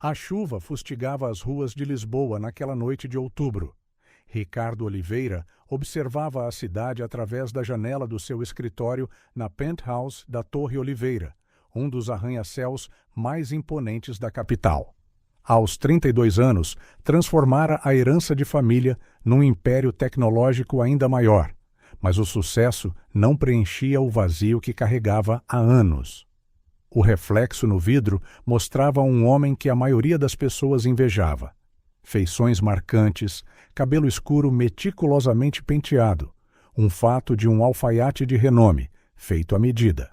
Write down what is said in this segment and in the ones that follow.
A chuva fustigava as ruas de Lisboa naquela noite de outubro. Ricardo Oliveira observava a cidade através da janela do seu escritório na penthouse da Torre Oliveira, um dos arranha-céus mais imponentes da capital. Aos 32 anos, transformara a herança de família num império tecnológico ainda maior, mas o sucesso não preenchia o vazio que carregava há anos. O reflexo no vidro mostrava um homem que a maioria das pessoas invejava. Feições marcantes, cabelo escuro meticulosamente penteado, um fato de um alfaiate de renome, feito à medida.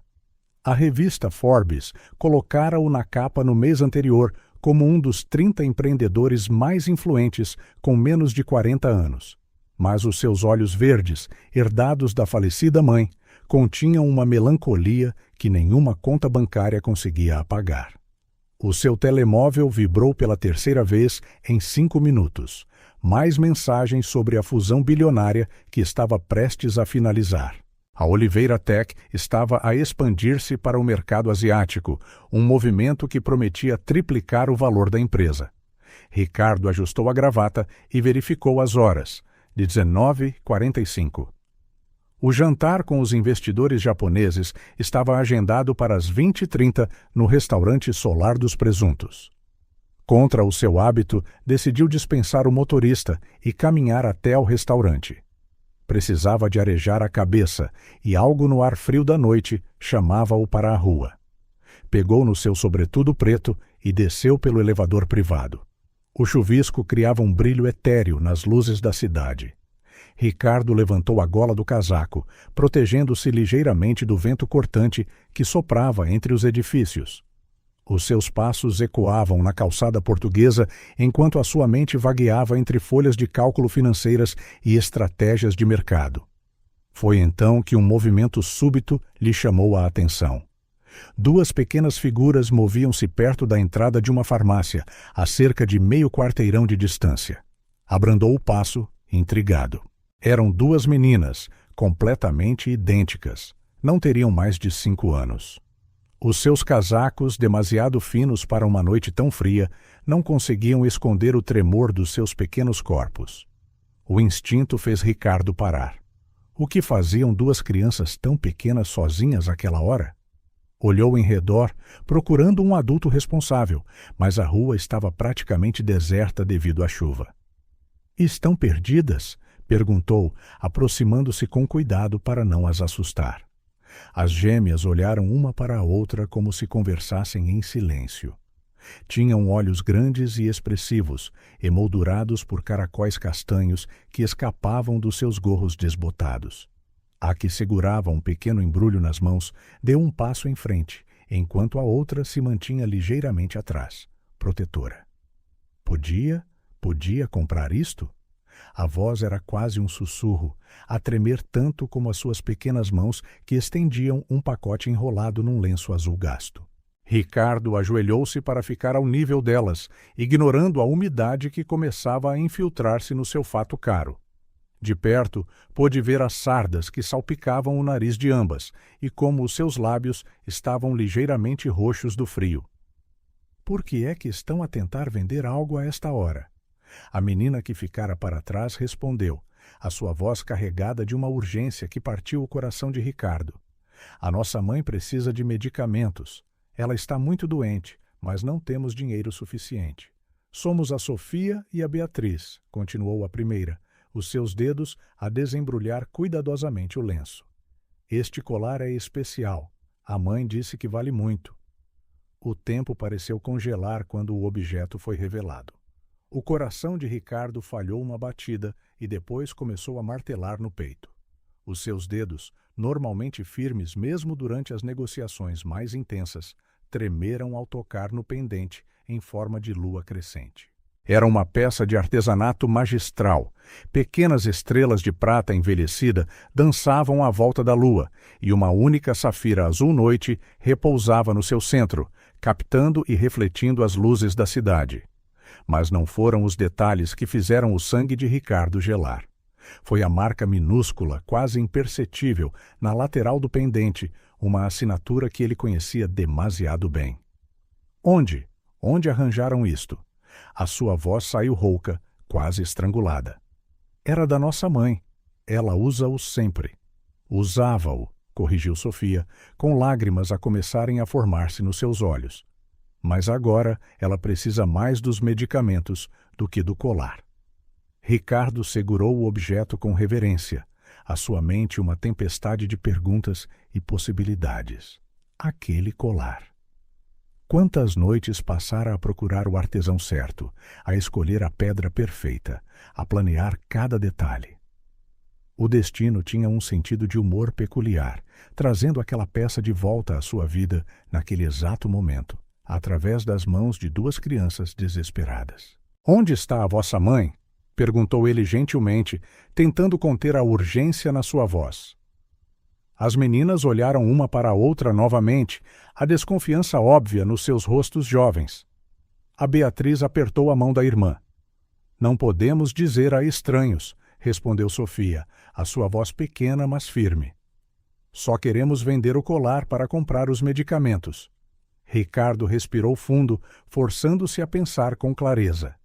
A revista Forbes colocara-o na capa no mês anterior como um dos 30 empreendedores mais influentes com menos de 40 anos. Mas os seus olhos verdes, herdados da falecida mãe, continham uma melancolia que nenhuma conta bancária conseguia apagar. O seu telemóvel vibrou pela terceira vez em 5 minutos. Mais mensagens sobre a fusão bilionária que estava prestes a finalizar. A Oliveira Tech estava a expandir-se para o mercado asiático, um movimento que prometia triplicar o valor da empresa. Ricardo ajustou a gravata e verificou as horas, de 19h45. O jantar com os investidores japoneses estava agendado para as 20h30 no restaurante Solar dos Presuntos. Contra o seu hábito, decidiu dispensar o motorista e caminhar até ao restaurante. Precisava de arejar a cabeça e algo no ar frio da noite chamava-o para a rua. Pegou no seu sobretudo preto e desceu pelo elevador privado. O chuvisco criava um brilho etéreo nas luzes da cidade. Ricardo levantou a gola do casaco, protegendo-se ligeiramente do vento cortante que soprava entre os edifícios. Os seus passos ecoavam na calçada portuguesa enquanto a sua mente vagueava entre folhas de cálculo financeiras e estratégias de mercado. Foi então que um movimento súbito lhe chamou a atenção. 2 pequenas figuras moviam-se perto da entrada de uma farmácia, a cerca de meio quarteirão de distância. Abrandou o passo, intrigado. Eram 2 meninas, completamente idênticas. Não teriam mais de 5 anos. Os seus casacos, demasiado finos para uma noite tão fria, não conseguiam esconder o tremor dos seus pequenos corpos. O instinto fez Ricardo parar. O que faziam 2 crianças tão pequenas sozinhas àquela hora? Olhou em redor, procurando um adulto responsável, mas a rua estava praticamente deserta devido à chuva. "Estão perdidas?" perguntou, aproximando-se com cuidado para não as assustar. As gêmeas olharam uma para a outra como se conversassem em silêncio. Tinham olhos grandes e expressivos, emoldurados por caracóis castanhos que escapavam dos seus gorros desbotados. A que segurava um pequeno embrulho nas mãos deu um passo em frente, enquanto a outra se mantinha ligeiramente atrás, protetora. Podia comprar isto? A voz era quase um sussurro, a tremer tanto como as suas pequenas mãos que estendiam um pacote enrolado num lenço azul gasto. Ricardo ajoelhou-se para ficar ao nível delas, ignorando a umidade que começava a infiltrar-se no seu fato caro. De perto, pôde ver as sardas que salpicavam o nariz de ambas e como os seus lábios estavam ligeiramente roxos do frio. Por que é que estão a tentar vender algo a esta hora? A menina que ficara para trás respondeu, a sua voz carregada de uma urgência que partiu o coração de Ricardo. "A nossa mãe precisa de medicamentos. Ela está muito doente, mas não temos dinheiro suficiente. Somos a Sofia e a Beatriz", continuou a primeira, os seus dedos a desembrulhar cuidadosamente o lenço. "Este colar é especial. A mãe disse que vale muito." O tempo pareceu congelar quando o objeto foi revelado. O coração de Ricardo falhou uma batida e depois começou a martelar no peito. Os seus dedos, normalmente firmes mesmo durante as negociações mais intensas, tremeram ao tocar no pendente em forma de lua crescente. Era uma peça de artesanato magistral. Pequenas estrelas de prata envelhecida dançavam à volta da lua, e uma única safira azul noite repousava no seu centro, captando e refletindo as luzes da cidade. Mas não foram os detalhes que fizeram o sangue de Ricardo gelar. Foi a marca minúscula, quase imperceptível, na lateral do pendente, uma assinatura que ele conhecia demasiado bem. "Onde?" Onde arranjaram isto? A sua voz saiu rouca, quase estrangulada. Era da nossa mãe. Ela usa-o sempre. Usava-o, corrigiu Sofia, com lágrimas a começarem a formar-se nos seus olhos. Mas agora ela precisa mais dos medicamentos do que do colar. Ricardo segurou o objeto com reverência, a sua mente uma tempestade de perguntas e possibilidades. Aquele colar. Quantas noites passara a procurar o artesão certo, a escolher a pedra perfeita, a planear cada detalhe. O destino tinha um sentido de humor peculiar, trazendo aquela peça de volta à sua vida naquele exato momento, através das mãos de duas crianças desesperadas. "Onde está a vossa mãe?" perguntou ele gentilmente, tentando conter a urgência na sua voz. As meninas olharam uma para a outra novamente, a desconfiança óbvia nos seus rostos jovens. A Beatriz apertou a mão da irmã. "Não podemos dizer a estranhos", respondeu Sofia, a sua voz pequena, mas firme. "Só queremos vender o colar para comprar os medicamentos." Ricardo respirou fundo, forçando-se a pensar com clareza.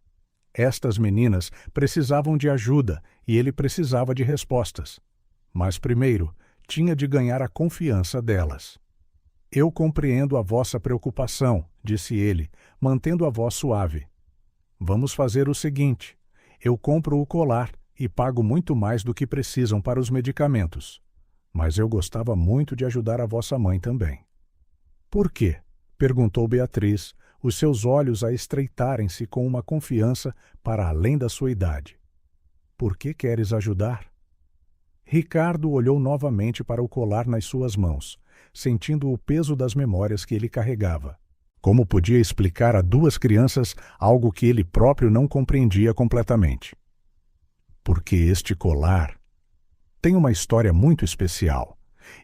Estas meninas precisavam de ajuda e ele precisava de respostas. Mas primeiro, tinha de ganhar a confiança delas. "Eu compreendo a vossa preocupação", disse ele, mantendo a voz suave. "Vamos fazer o seguinte: eu compro o colar e pago muito mais do que precisam para os medicamentos. Mas eu gostava muito de ajudar a vossa mãe também." "Por quê?" perguntou Beatriz, os seus olhos a estreitarem-se com uma confiança para além da sua idade. "Por que queres ajudar?" Ricardo olhou novamente para o colar nas suas mãos, sentindo o peso das memórias que ele carregava. Como podia explicar a duas crianças algo que ele próprio não compreendia completamente? "Porque este colar tem uma história muito especial,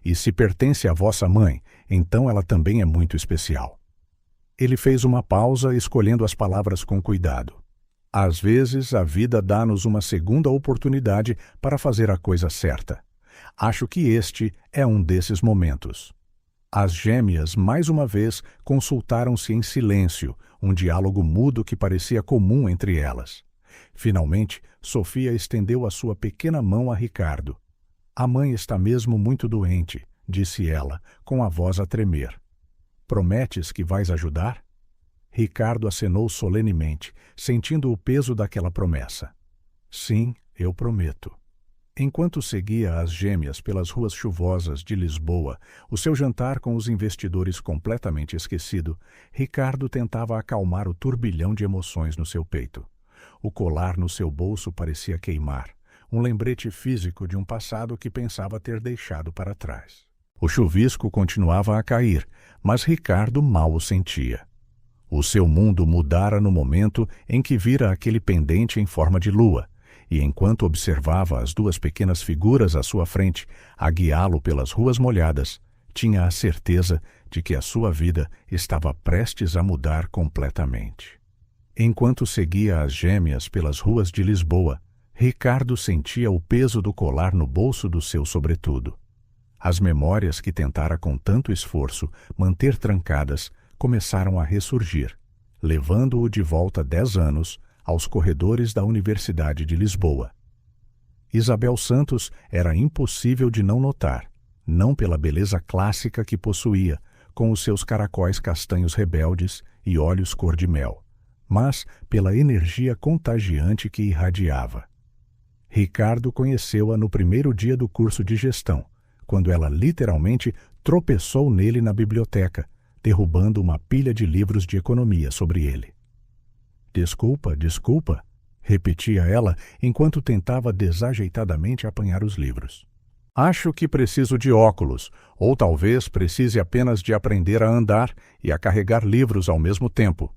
e se pertence à vossa mãe, então ela também é muito especial." Ele fez uma pausa, escolhendo as palavras com cuidado. Às vezes, a vida dá-nos uma segunda oportunidade para fazer a coisa certa. Acho que este é um desses momentos. As gêmeas, mais uma vez, consultaram-se em silêncio, um diálogo mudo que parecia comum entre elas. Finalmente, Sofia estendeu a sua pequena mão a Ricardo. "A mãe está mesmo muito doente", disse ela, com a voz a tremer. "Prometes que vais ajudar?" Ricardo acenou solenemente, sentindo o peso daquela promessa. "Sim, eu prometo." Enquanto seguia as gêmeas pelas ruas chuvosas de Lisboa, o seu jantar com os investidores completamente esquecido, Ricardo tentava acalmar o turbilhão de emoções no seu peito. O colar no seu bolso parecia queimar, um lembrete físico de um passado que pensava ter deixado para trás. O chuvisco continuava a cair, mas Ricardo mal o sentia. O seu mundo mudara no momento em que vira aquele pendente em forma de lua, e enquanto observava as duas pequenas figuras à sua frente, a guiá-lo pelas ruas molhadas, tinha a certeza de que a sua vida estava prestes a mudar completamente. Enquanto seguia as gêmeas pelas ruas de Lisboa, Ricardo sentia o peso do colar no bolso do seu sobretudo. As memórias que tentara com tanto esforço manter trancadas começaram a ressurgir, levando-o de volta 10 anos aos corredores da Universidade de Lisboa. Isabel Santos era impossível de não notar, não pela beleza clássica que possuía, com os seus caracóis castanhos rebeldes e olhos cor-de-mel, mas pela energia contagiante que irradiava. Ricardo conheceu-a no primeiro dia do curso de gestão, quando ela literalmente tropeçou nele na biblioteca, derrubando uma pilha de livros de economia sobre ele. "Desculpa, desculpa", repetia ela enquanto tentava desajeitadamente apanhar os livros. "Acho que preciso de óculos, ou talvez precise apenas de aprender a andar e a carregar livros ao mesmo tempo."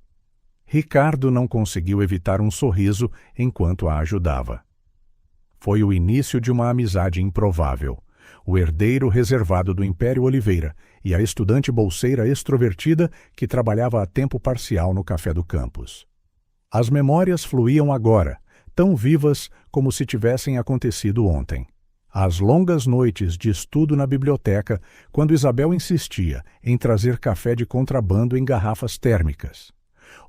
Ricardo não conseguiu evitar um sorriso enquanto a ajudava. Foi o início de uma amizade improvável. O herdeiro reservado do Império Oliveira e a estudante bolseira extrovertida que trabalhava a tempo parcial no café do campus. As memórias fluíam agora, tão vivas como se tivessem acontecido ontem. As longas noites de estudo na biblioteca, quando Isabel insistia em trazer café de contrabando em garrafas térmicas.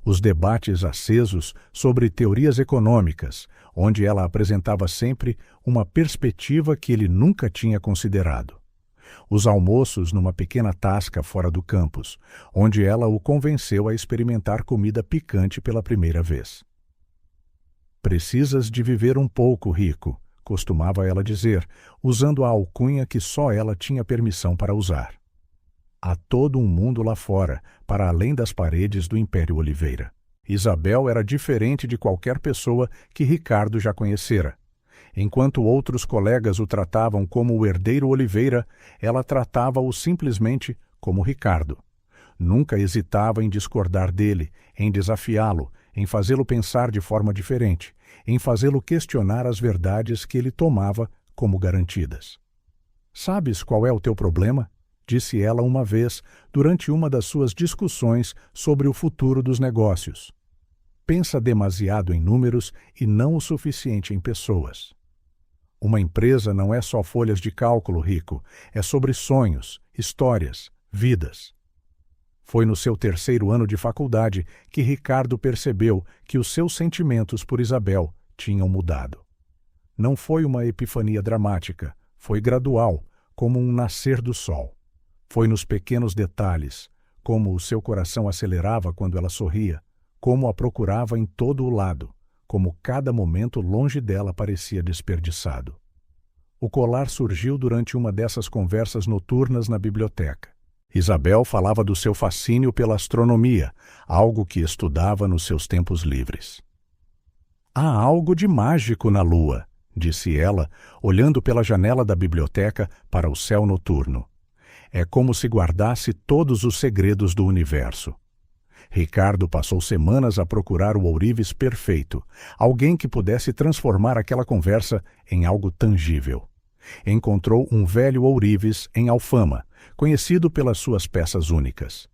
Os debates acesos sobre teorias econômicas, onde ela apresentava sempre uma perspectiva que ele nunca tinha considerado. Os almoços numa pequena tasca fora do campus, onde ela o convenceu a experimentar comida picante pela primeira vez. "Precisas de viver um pouco, Rico", costumava ela dizer, usando a alcunha que só ela tinha permissão para usar. Há todo um mundo lá fora, para além das paredes do Império Oliveira. Isabel era diferente de qualquer pessoa que Ricardo já conhecera. Enquanto outros colegas o tratavam como o herdeiro Oliveira, ela tratava-o simplesmente como Ricardo. Nunca hesitava em discordar dele, em desafiá-lo, em fazê-lo pensar de forma diferente, em fazê-lo questionar as verdades que ele tomava como garantidas. "Sabes qual é o teu problema?", disse ela uma vez durante uma das suas discussões sobre o futuro dos negócios. "Pensa demasiado em números e não o suficiente em pessoas. Uma empresa não é só folhas de cálculo, Rico, é sobre sonhos, histórias, vidas." Foi no seu terceiro ano de faculdade que Ricardo percebeu que os seus sentimentos por Isabel tinham mudado. Não foi uma epifania dramática, foi gradual, como um nascer do sol. Foi nos pequenos detalhes, como o seu coração acelerava quando ela sorria, como a procurava em todo o lado, como cada momento longe dela parecia desperdiçado. O colar surgiu durante uma dessas conversas noturnas na biblioteca. Isabel falava do seu fascínio pela astronomia, algo que estudava nos seus tempos livres. "Há algo de mágico na lua", disse ela, olhando pela janela da biblioteca para o céu noturno. "É como se guardasse todos os segredos do universo." Ricardo passou semanas a procurar o ourives perfeito, alguém que pudesse transformar aquela conversa em algo tangível. Encontrou um velho ourives em Alfama, conhecido pelas suas peças únicas.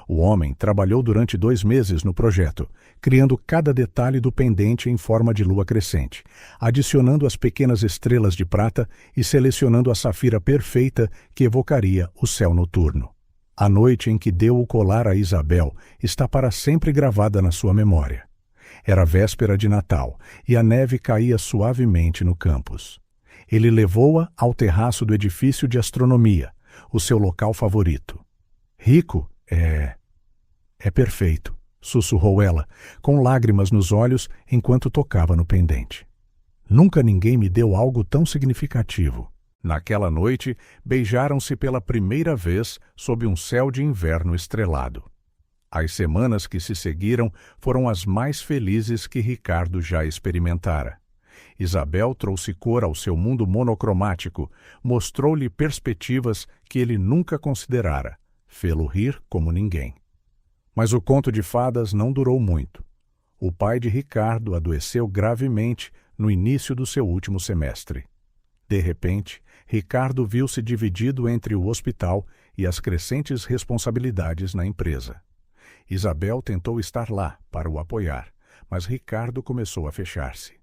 O homem trabalhou durante 2 meses no projeto, criando cada detalhe do pendente em forma de lua crescente, adicionando as pequenas estrelas de prata e selecionando a safira perfeita que evocaria o céu noturno. A noite em que deu o colar a Isabel está para sempre gravada na sua memória. Era véspera de Natal e a neve caía suavemente no campus. Ele levou-a ao terraço do edifício de astronomia, o seu local favorito. "Rico, é perfeito", sussurrou ela, com lágrimas nos olhos enquanto tocava no pendente. "Nunca ninguém me deu algo tão significativo." Naquela noite, beijaram-se pela primeira vez sob um céu de inverno estrelado. As semanas que se seguiram foram as mais felizes que Ricardo já experimentara. Isabel trouxe cor ao seu mundo monocromático, mostrou-lhe perspectivas que ele nunca considerara, fê-lo rir como ninguém. Mas o conto de fadas não durou muito. O pai de Ricardo adoeceu gravemente no início do seu último semestre. De repente, Ricardo viu-se dividido entre o hospital e as crescentes responsabilidades na empresa. Isabel tentou estar lá para o apoiar, mas Ricardo começou a fechar-se.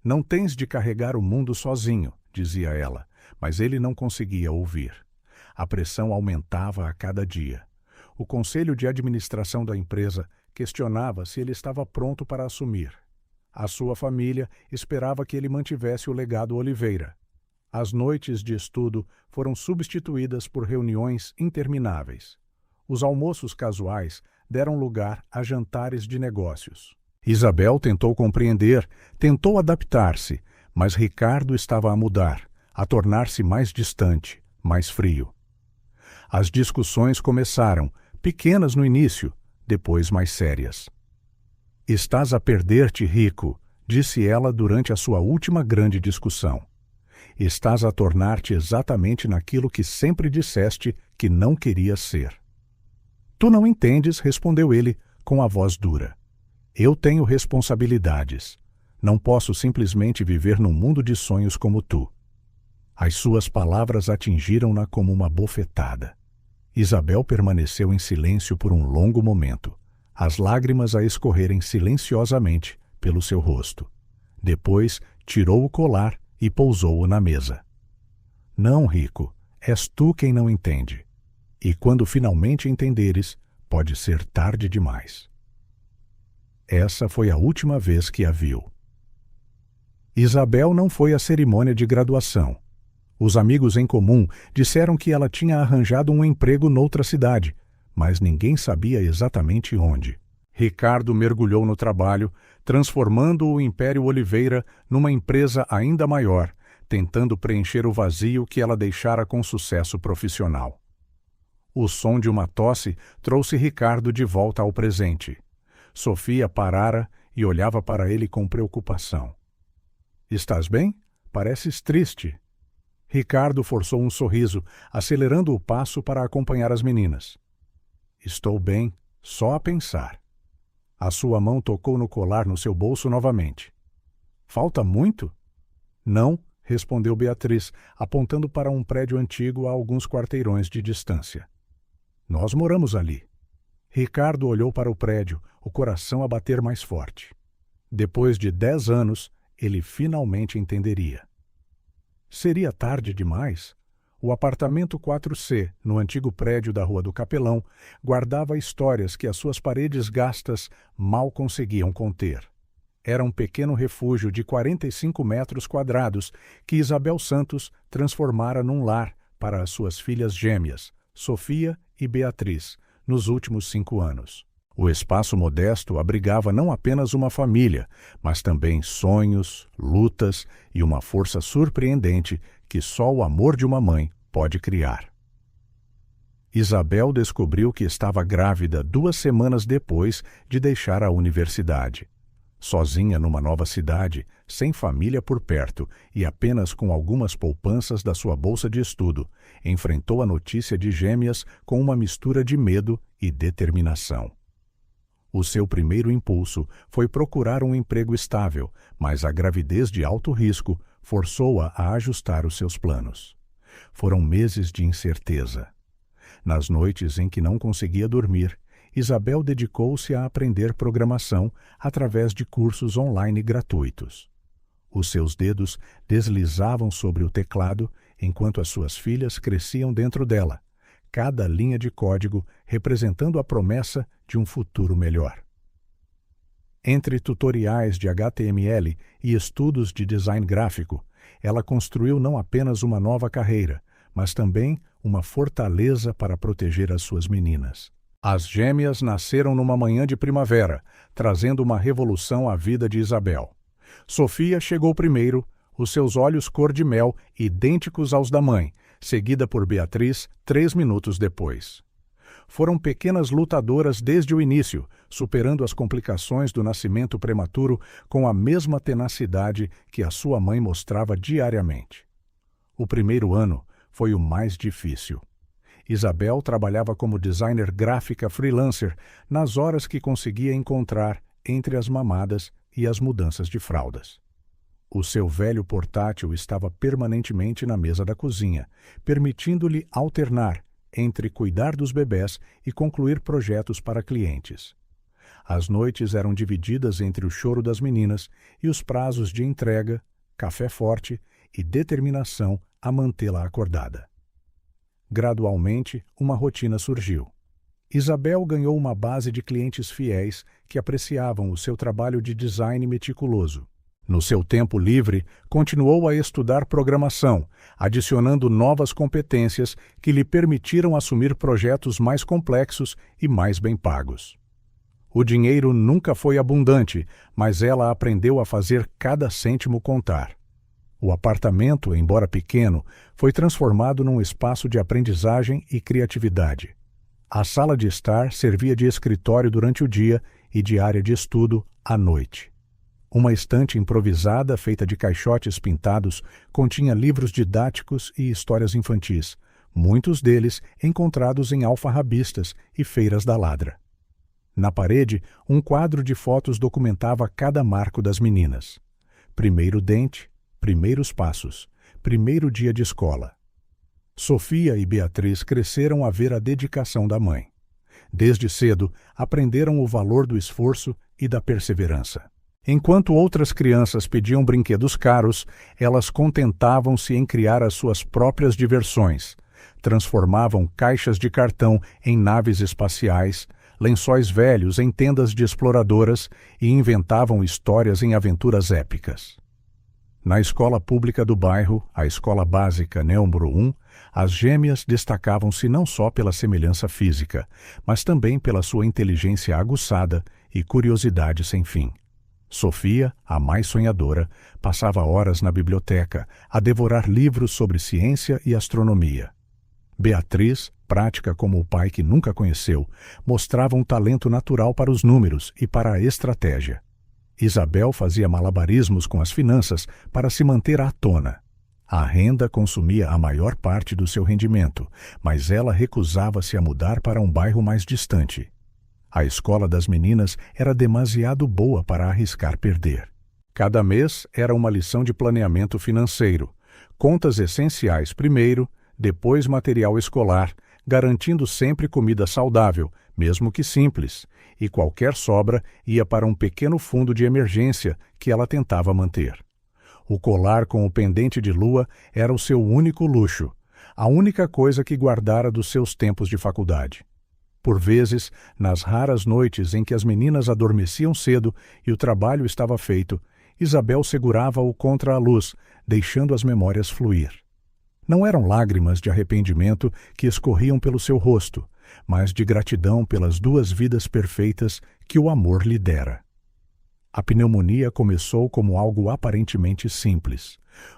"Não tens de carregar o mundo sozinho", dizia ela, mas ele não conseguia ouvir. A pressão aumentava a cada dia. O conselho de administração da empresa questionava se ele estava pronto para assumir. A sua família esperava que ele mantivesse o legado Oliveira. As noites de estudo foram substituídas por reuniões intermináveis. Os almoços casuais deram lugar a jantares de negócios. Isabel tentou compreender, tentou adaptar-se, mas Ricardo estava a mudar, a tornar-se mais distante, mais frio. As discussões começaram, pequenas no início, depois mais sérias. "Estás a perder-te, Rico", disse ela durante a sua última grande discussão. "Estás a tornar-te exatamente naquilo que sempre disseste que não querias ser." "Tu não entendes", respondeu ele, com a voz dura. "Eu tenho responsabilidades. Não posso simplesmente viver num mundo de sonhos como tu." As suas palavras atingiram-na como uma bofetada. Isabel permaneceu em silêncio por um longo momento, as lágrimas a escorrerem silenciosamente pelo seu rosto. Depois, tirou o colar e pousou-o na mesa. "Não, Rico, és tu quem não entende. E quando finalmente entenderes, pode ser tarde demais. Essa foi a última vez que a viu. Isabel não foi à cerimônia de graduação. Os amigos em comum disseram que ela tinha arranjado um emprego noutra cidade, mas ninguém sabia exatamente onde. Ricardo mergulhou no trabalho, transformando o Império Oliveira numa empresa ainda maior, tentando preencher o vazio que ela deixara com sucesso profissional. O som de uma tosse trouxe Ricardo de volta ao presente. Sofia parara e olhava para ele com preocupação. — Estás bem? Pareces triste. Ricardo forçou um sorriso, acelerando o passo para acompanhar as meninas. — Estou bem, só a pensar. A sua mão tocou no colar no seu bolso novamente. — Falta muito? — Não, respondeu Beatriz, apontando para um prédio antigo a alguns quarteirões de distância. — Nós moramos ali. Ricardo olhou para o prédio, o coração a bater mais forte. Depois de 10 anos, ele finalmente entenderia. Seria tarde demais? O apartamento 4C, no antigo prédio da Rua do Capelão, guardava histórias que as suas paredes gastas mal conseguiam conter. Era um pequeno refúgio de 45 metros quadrados que Isabel Santos transformara num lar para as suas filhas gêmeas, Sofia e Beatriz, nos últimos 5 anos. O espaço modesto abrigava não apenas uma família, mas também sonhos, lutas e uma força surpreendente que só o amor de uma mãe pode criar. Isabel descobriu que estava grávida 2 semanas depois de deixar a universidade. Sozinha numa nova cidade, sem família por perto e apenas com algumas poupanças da sua bolsa de estudo, enfrentou a notícia de gêmeas com uma mistura de medo e determinação. O seu primeiro impulso foi procurar um emprego estável, mas a gravidez de alto risco forçou-a a ajustar os seus planos. Foram meses de incerteza. Nas noites em que não conseguia dormir, Isabel dedicou-se a aprender programação através de cursos online gratuitos. Os seus dedos deslizavam sobre o teclado enquanto as suas filhas cresciam dentro dela, cada linha de código representando a promessa de um futuro melhor. Entre tutoriais de HTML e estudos de design gráfico, ela construiu não apenas uma nova carreira, mas também uma fortaleza para proteger as suas meninas. As gêmeas nasceram numa manhã de primavera, trazendo uma revolução à vida de Isabel. Sofia chegou primeiro, os seus olhos cor de mel idênticos aos da mãe, seguida por Beatriz 3 minutos depois. Foram pequenas lutadoras desde o início, superando as complicações do nascimento prematuro com a mesma tenacidade que a sua mãe mostrava diariamente. O primeiro ano foi o mais difícil. Isabel trabalhava como designer gráfica freelancer nas horas que conseguia encontrar entre as mamadas e as mudanças de fraldas. O seu velho portátil estava permanentemente na mesa da cozinha, permitindo-lhe alternar entre cuidar dos bebés e concluir projetos para clientes. As noites eram divididas entre o choro das meninas e os prazos de entrega, café forte e determinação a mantê-la acordada. Gradualmente, uma rotina surgiu. Isabel ganhou uma base de clientes fiéis que apreciavam o seu trabalho de design meticuloso. No seu tempo livre, continuou a estudar programação, adicionando novas competências que lhe permitiram assumir projetos mais complexos e mais bem pagos. O dinheiro nunca foi abundante, mas ela aprendeu a fazer cada cêntimo contar. O apartamento, embora pequeno, foi transformado num espaço de aprendizagem e criatividade. A sala de estar servia de escritório durante o dia e de área de estudo à noite. Uma estante improvisada, feita de caixotes pintados, continha livros didáticos e histórias infantis, muitos deles encontrados em alfarrabistas e feiras da ladra. Na parede, um quadro de fotos documentava cada marco das meninas. Primeiro dente, primeiros passos, primeiro dia de escola. Sofia e Beatriz cresceram a ver a dedicação da mãe. Desde cedo, aprenderam o valor do esforço e da perseverança. Enquanto outras crianças pediam brinquedos caros, elas contentavam-se em criar as suas próprias diversões, transformavam caixas de cartão em naves espaciais, lençóis velhos em tendas de exploradoras e inventavam histórias em aventuras épicas. Na escola pública do bairro, a Escola Básica Nembro 1, as gêmeas destacavam-se não só pela semelhança física, mas também pela sua inteligência aguçada e curiosidade sem fim. Sofia, a mais sonhadora, passava horas na biblioteca a devorar livros sobre ciência e astronomia. Beatriz, prática como o pai que nunca conheceu, mostrava um talento natural para os números e para a estratégia. Isabel fazia malabarismos com as finanças para se manter à tona. A renda consumia a maior parte do seu rendimento, mas ela recusava-se a mudar para um bairro mais distante. A escola das meninas era demasiado boa para arriscar perder. Cada mês era uma lição de planeamento financeiro. Contas essenciais primeiro, depois material escolar, garantindo sempre comida saudável, mesmo que simples, e qualquer sobra ia para um pequeno fundo de emergência que ela tentava manter. O colar com o pendente de lua era o seu único luxo, a única coisa que guardara dos seus tempos de faculdade. Por vezes, nas raras noites em que as meninas adormeciam cedo e o trabalho estava feito, Isabel segurava-o contra a luz, deixando as memórias fluir. Não eram lágrimas de arrependimento que escorriam pelo seu rosto, mas de gratidão pelas duas vidas perfeitas que o amor lhe dera. A pneumonia começou como algo aparentemente simples,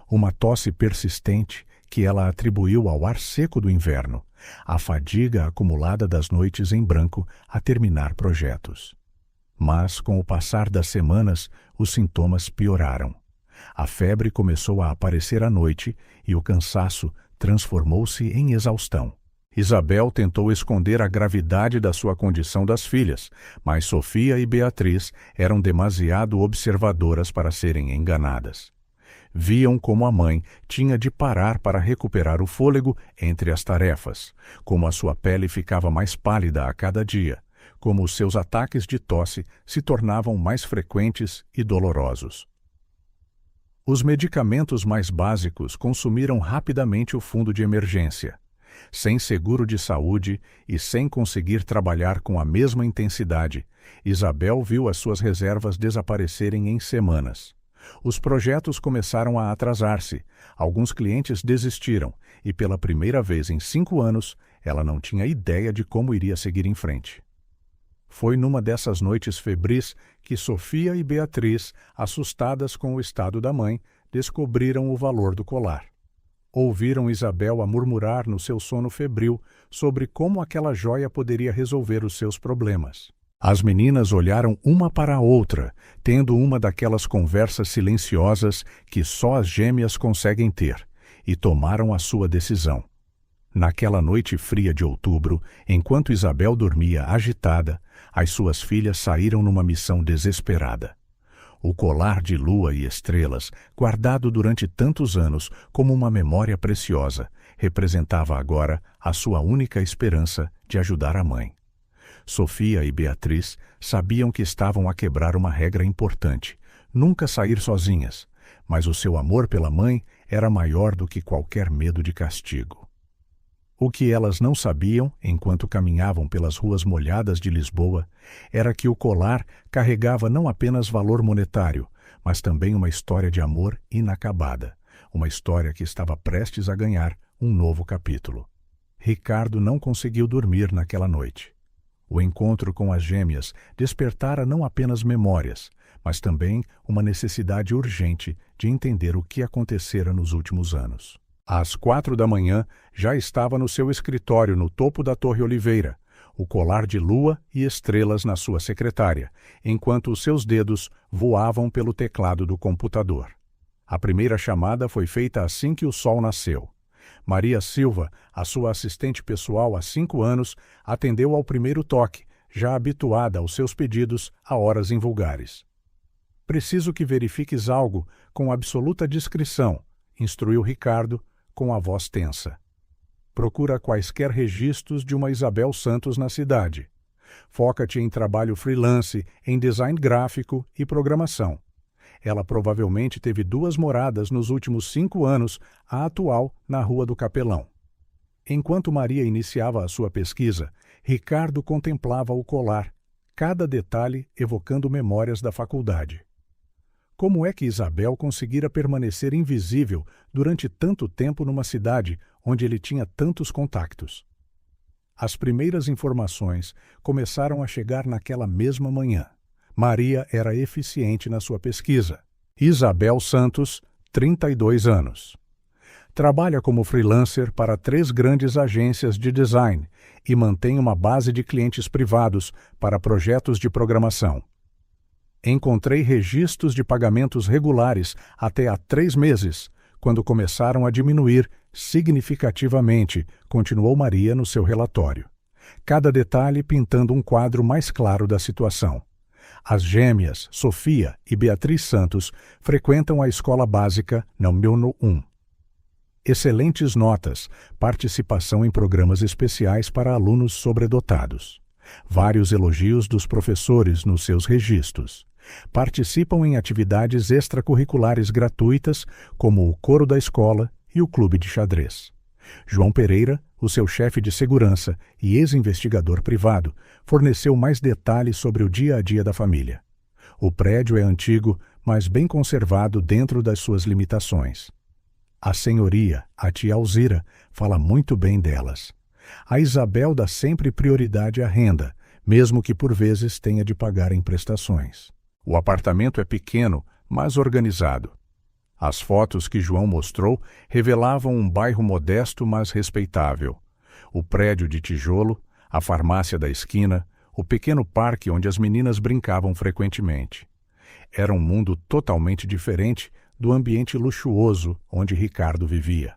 uma tosse persistente que ela atribuiu ao ar seco do inverno, à fadiga acumulada das noites em branco a terminar projetos. Mas, com o passar das semanas, os sintomas pioraram. A febre começou a aparecer à noite e o cansaço transformou-se em exaustão. Isabel tentou esconder a gravidade da sua condição das filhas, mas Sofia e Beatriz eram demasiado observadoras para serem enganadas. Viam como a mãe tinha de parar para recuperar o fôlego entre as tarefas, como a sua pele ficava mais pálida a cada dia, como os seus ataques de tosse se tornavam mais frequentes e dolorosos. Os medicamentos mais básicos consumiram rapidamente o fundo de emergência. Sem seguro de saúde e sem conseguir trabalhar com a mesma intensidade, Isabel viu as suas reservas desaparecerem em semanas. Os projetos começaram a atrasar-se, alguns clientes desistiram e, pela primeira vez em 5 anos, ela não tinha ideia de como iria seguir em frente. Foi numa dessas noites febris que Sofia e Beatriz, assustadas com o estado da mãe, descobriram o valor do colar. Ouviram Isabel a murmurar no seu sono febril sobre como aquela joia poderia resolver os seus problemas. As meninas olharam uma para a outra, tendo uma daquelas conversas silenciosas que só as gêmeas conseguem ter, e tomaram a sua decisão. Naquela noite fria de outubro, enquanto Isabel dormia agitada, as suas filhas saíram numa missão desesperada. O colar de lua e estrelas, guardado durante tantos anos como uma memória preciosa, representava agora a sua única esperança de ajudar a mãe. Sofia e Beatriz sabiam que estavam a quebrar uma regra importante, nunca sair sozinhas, mas o seu amor pela mãe era maior do que qualquer medo de castigo. O que elas não sabiam, enquanto caminhavam pelas ruas molhadas de Lisboa, era que o colar carregava não apenas valor monetário, mas também uma história de amor inacabada, uma história que estava prestes a ganhar um novo capítulo. Ricardo não conseguiu dormir naquela noite. O encontro com as gêmeas despertara não apenas memórias, mas também uma necessidade urgente de entender o que acontecera nos últimos anos. Às 4 da manhã, já estava no seu escritório no topo da Torre Oliveira, o colar de lua e estrelas na sua secretária, enquanto os seus dedos voavam pelo teclado do computador. A primeira chamada foi feita assim que o sol nasceu. Maria Silva, a sua assistente pessoal há 5 anos, atendeu ao primeiro toque, já habituada aos seus pedidos a horas invulgares. "Preciso que verifiques algo com absoluta discrição", instruiu Ricardo, com a voz tensa. "Procura quaisquer registros de uma Isabel Santos na cidade. Foca-te em trabalho freelance, em design gráfico e programação. Ela provavelmente teve 2 moradas nos últimos 5 anos, a atual na Rua do Capelão." Enquanto Maria iniciava a sua pesquisa, Ricardo contemplava o colar, cada detalhe evocando memórias da faculdade. Como é que Isabel conseguira permanecer invisível durante tanto tempo numa cidade onde ele tinha tantos contactos? As primeiras informações começaram a chegar naquela mesma manhã. Maria era eficiente na sua pesquisa. Isabel Santos, 32 anos. Trabalha como freelancer para 3 grandes agências de design e mantém uma base de clientes privados para projetos de programação. Encontrei registros de pagamentos regulares até há 3 meses, quando começaram a diminuir significativamente, continuou Maria no seu relatório. Cada detalhe pintando um quadro mais claro da situação. As gêmeas, Sofia e Beatriz Santos, frequentam a escola básica número 1. Excelentes notas, participação em programas especiais para alunos sobredotados. Vários elogios dos professores nos seus registros. Participam em atividades extracurriculares gratuitas, como o coro da escola e o clube de xadrez. João Pereira, o seu chefe de segurança e ex-investigador privado, forneceu mais detalhes sobre o dia a dia da família. O prédio é antigo, mas bem conservado dentro das suas limitações. A senhoria, a tia Alzira, fala muito bem delas. A Isabel dá sempre prioridade à renda, mesmo que por vezes tenha de pagar em prestações. O apartamento é pequeno, mas organizado. As fotos que João mostrou revelavam um bairro modesto, mas respeitável. O prédio de tijolo, a farmácia da esquina, o pequeno parque onde as meninas brincavam frequentemente. Era um mundo totalmente diferente do ambiente luxuoso onde Ricardo vivia.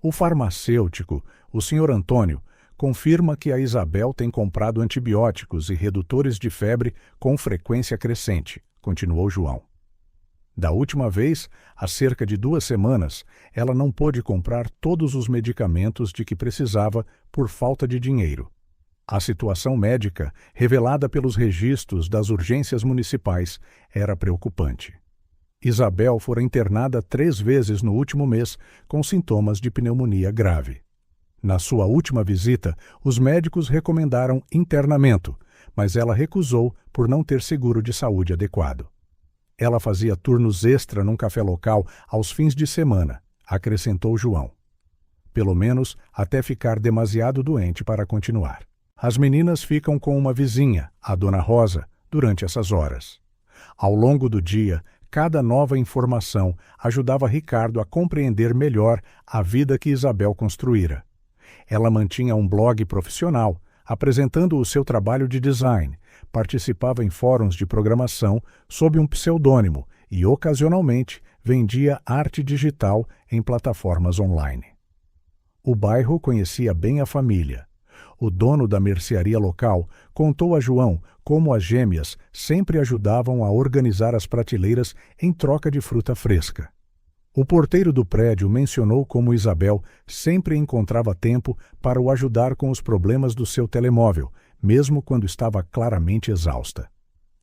O farmacêutico, o Sr. Antônio, confirma que a Isabel tem comprado antibióticos e redutores de febre com frequência crescente, continuou João. Da última vez, há cerca de 2 semanas, ela não pôde comprar todos os medicamentos de que precisava por falta de dinheiro. A situação médica, revelada pelos registros das urgências municipais, era preocupante. Isabel fora internada 3 vezes no último mês com sintomas de pneumonia grave. Na sua última visita, os médicos recomendaram internamento, mas ela recusou por não ter seguro de saúde adequado. Ela fazia turnos extra num café local aos fins de semana, acrescentou João. Pelo menos até ficar demasiado doente para continuar. As meninas ficam com uma vizinha, a Dona Rosa, durante essas horas. Ao longo do dia, cada nova informação ajudava Ricardo a compreender melhor a vida que Isabel construíra. Ela mantinha um blog profissional, apresentando o seu trabalho de design, participava em fóruns de programação sob um pseudônimo e, ocasionalmente, vendia arte digital em plataformas online. O bairro conhecia bem a família. O dono da mercearia local contou a João como as gêmeas sempre ajudavam a organizar as prateleiras em troca de fruta fresca. O porteiro do prédio mencionou como Isabel sempre encontrava tempo para o ajudar com os problemas do seu telemóvel, mesmo quando estava claramente exausta.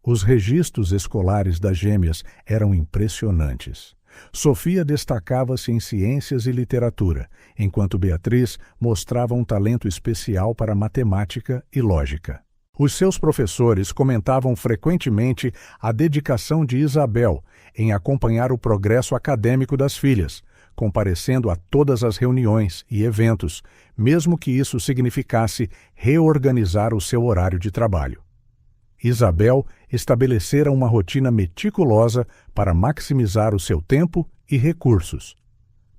Os registros escolares das gêmeas eram impressionantes. Sofia destacava-se em ciências e literatura, enquanto Beatriz mostrava um talento especial para matemática e lógica. Os seus professores comentavam frequentemente a dedicação de Isabel em acompanhar o progresso acadêmico das filhas, comparecendo a todas as reuniões e eventos, mesmo que isso significasse reorganizar o seu horário de trabalho. Isabel estabelecera uma rotina meticulosa para maximizar o seu tempo e recursos.